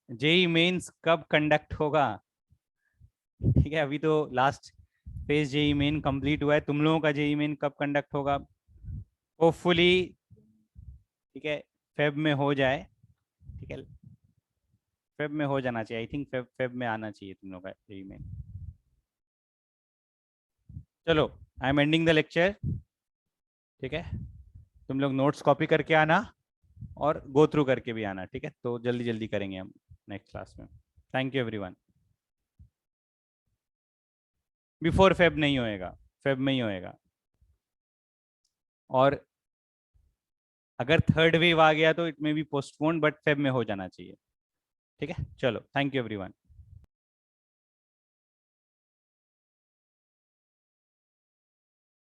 जेई मेंस कब कंडक्ट होगा? ठीक है, अभी तो last phase JEE Main complete हुआ है। तुम लोगों का जेई मेन कब कंडक्ट होगा? होपफुली, ठीक है, फेब में हो जाए। ठीक है, फेब में हो जाना चाहिए। आई थिंक फेब में आना चाहिए तुम लोग का जेई मेन। चलो, I am ending the lecture. ठीक है, तुम लोग नोट्स कॉपी करके आना और गो थ्रू करके भी आना। ठीक है, तो जल्दी जल्दी करेंगे हम नेक्स्ट क्लास में। Thank you everyone. Before Feb नहीं होएगा, फेब में ही होएगा। और अगर थर्ड वेव आ गया तो it may be postpone, but Feb में हो जाना चाहिए। ठीक है, चलो, थैंक यू एवरीवन।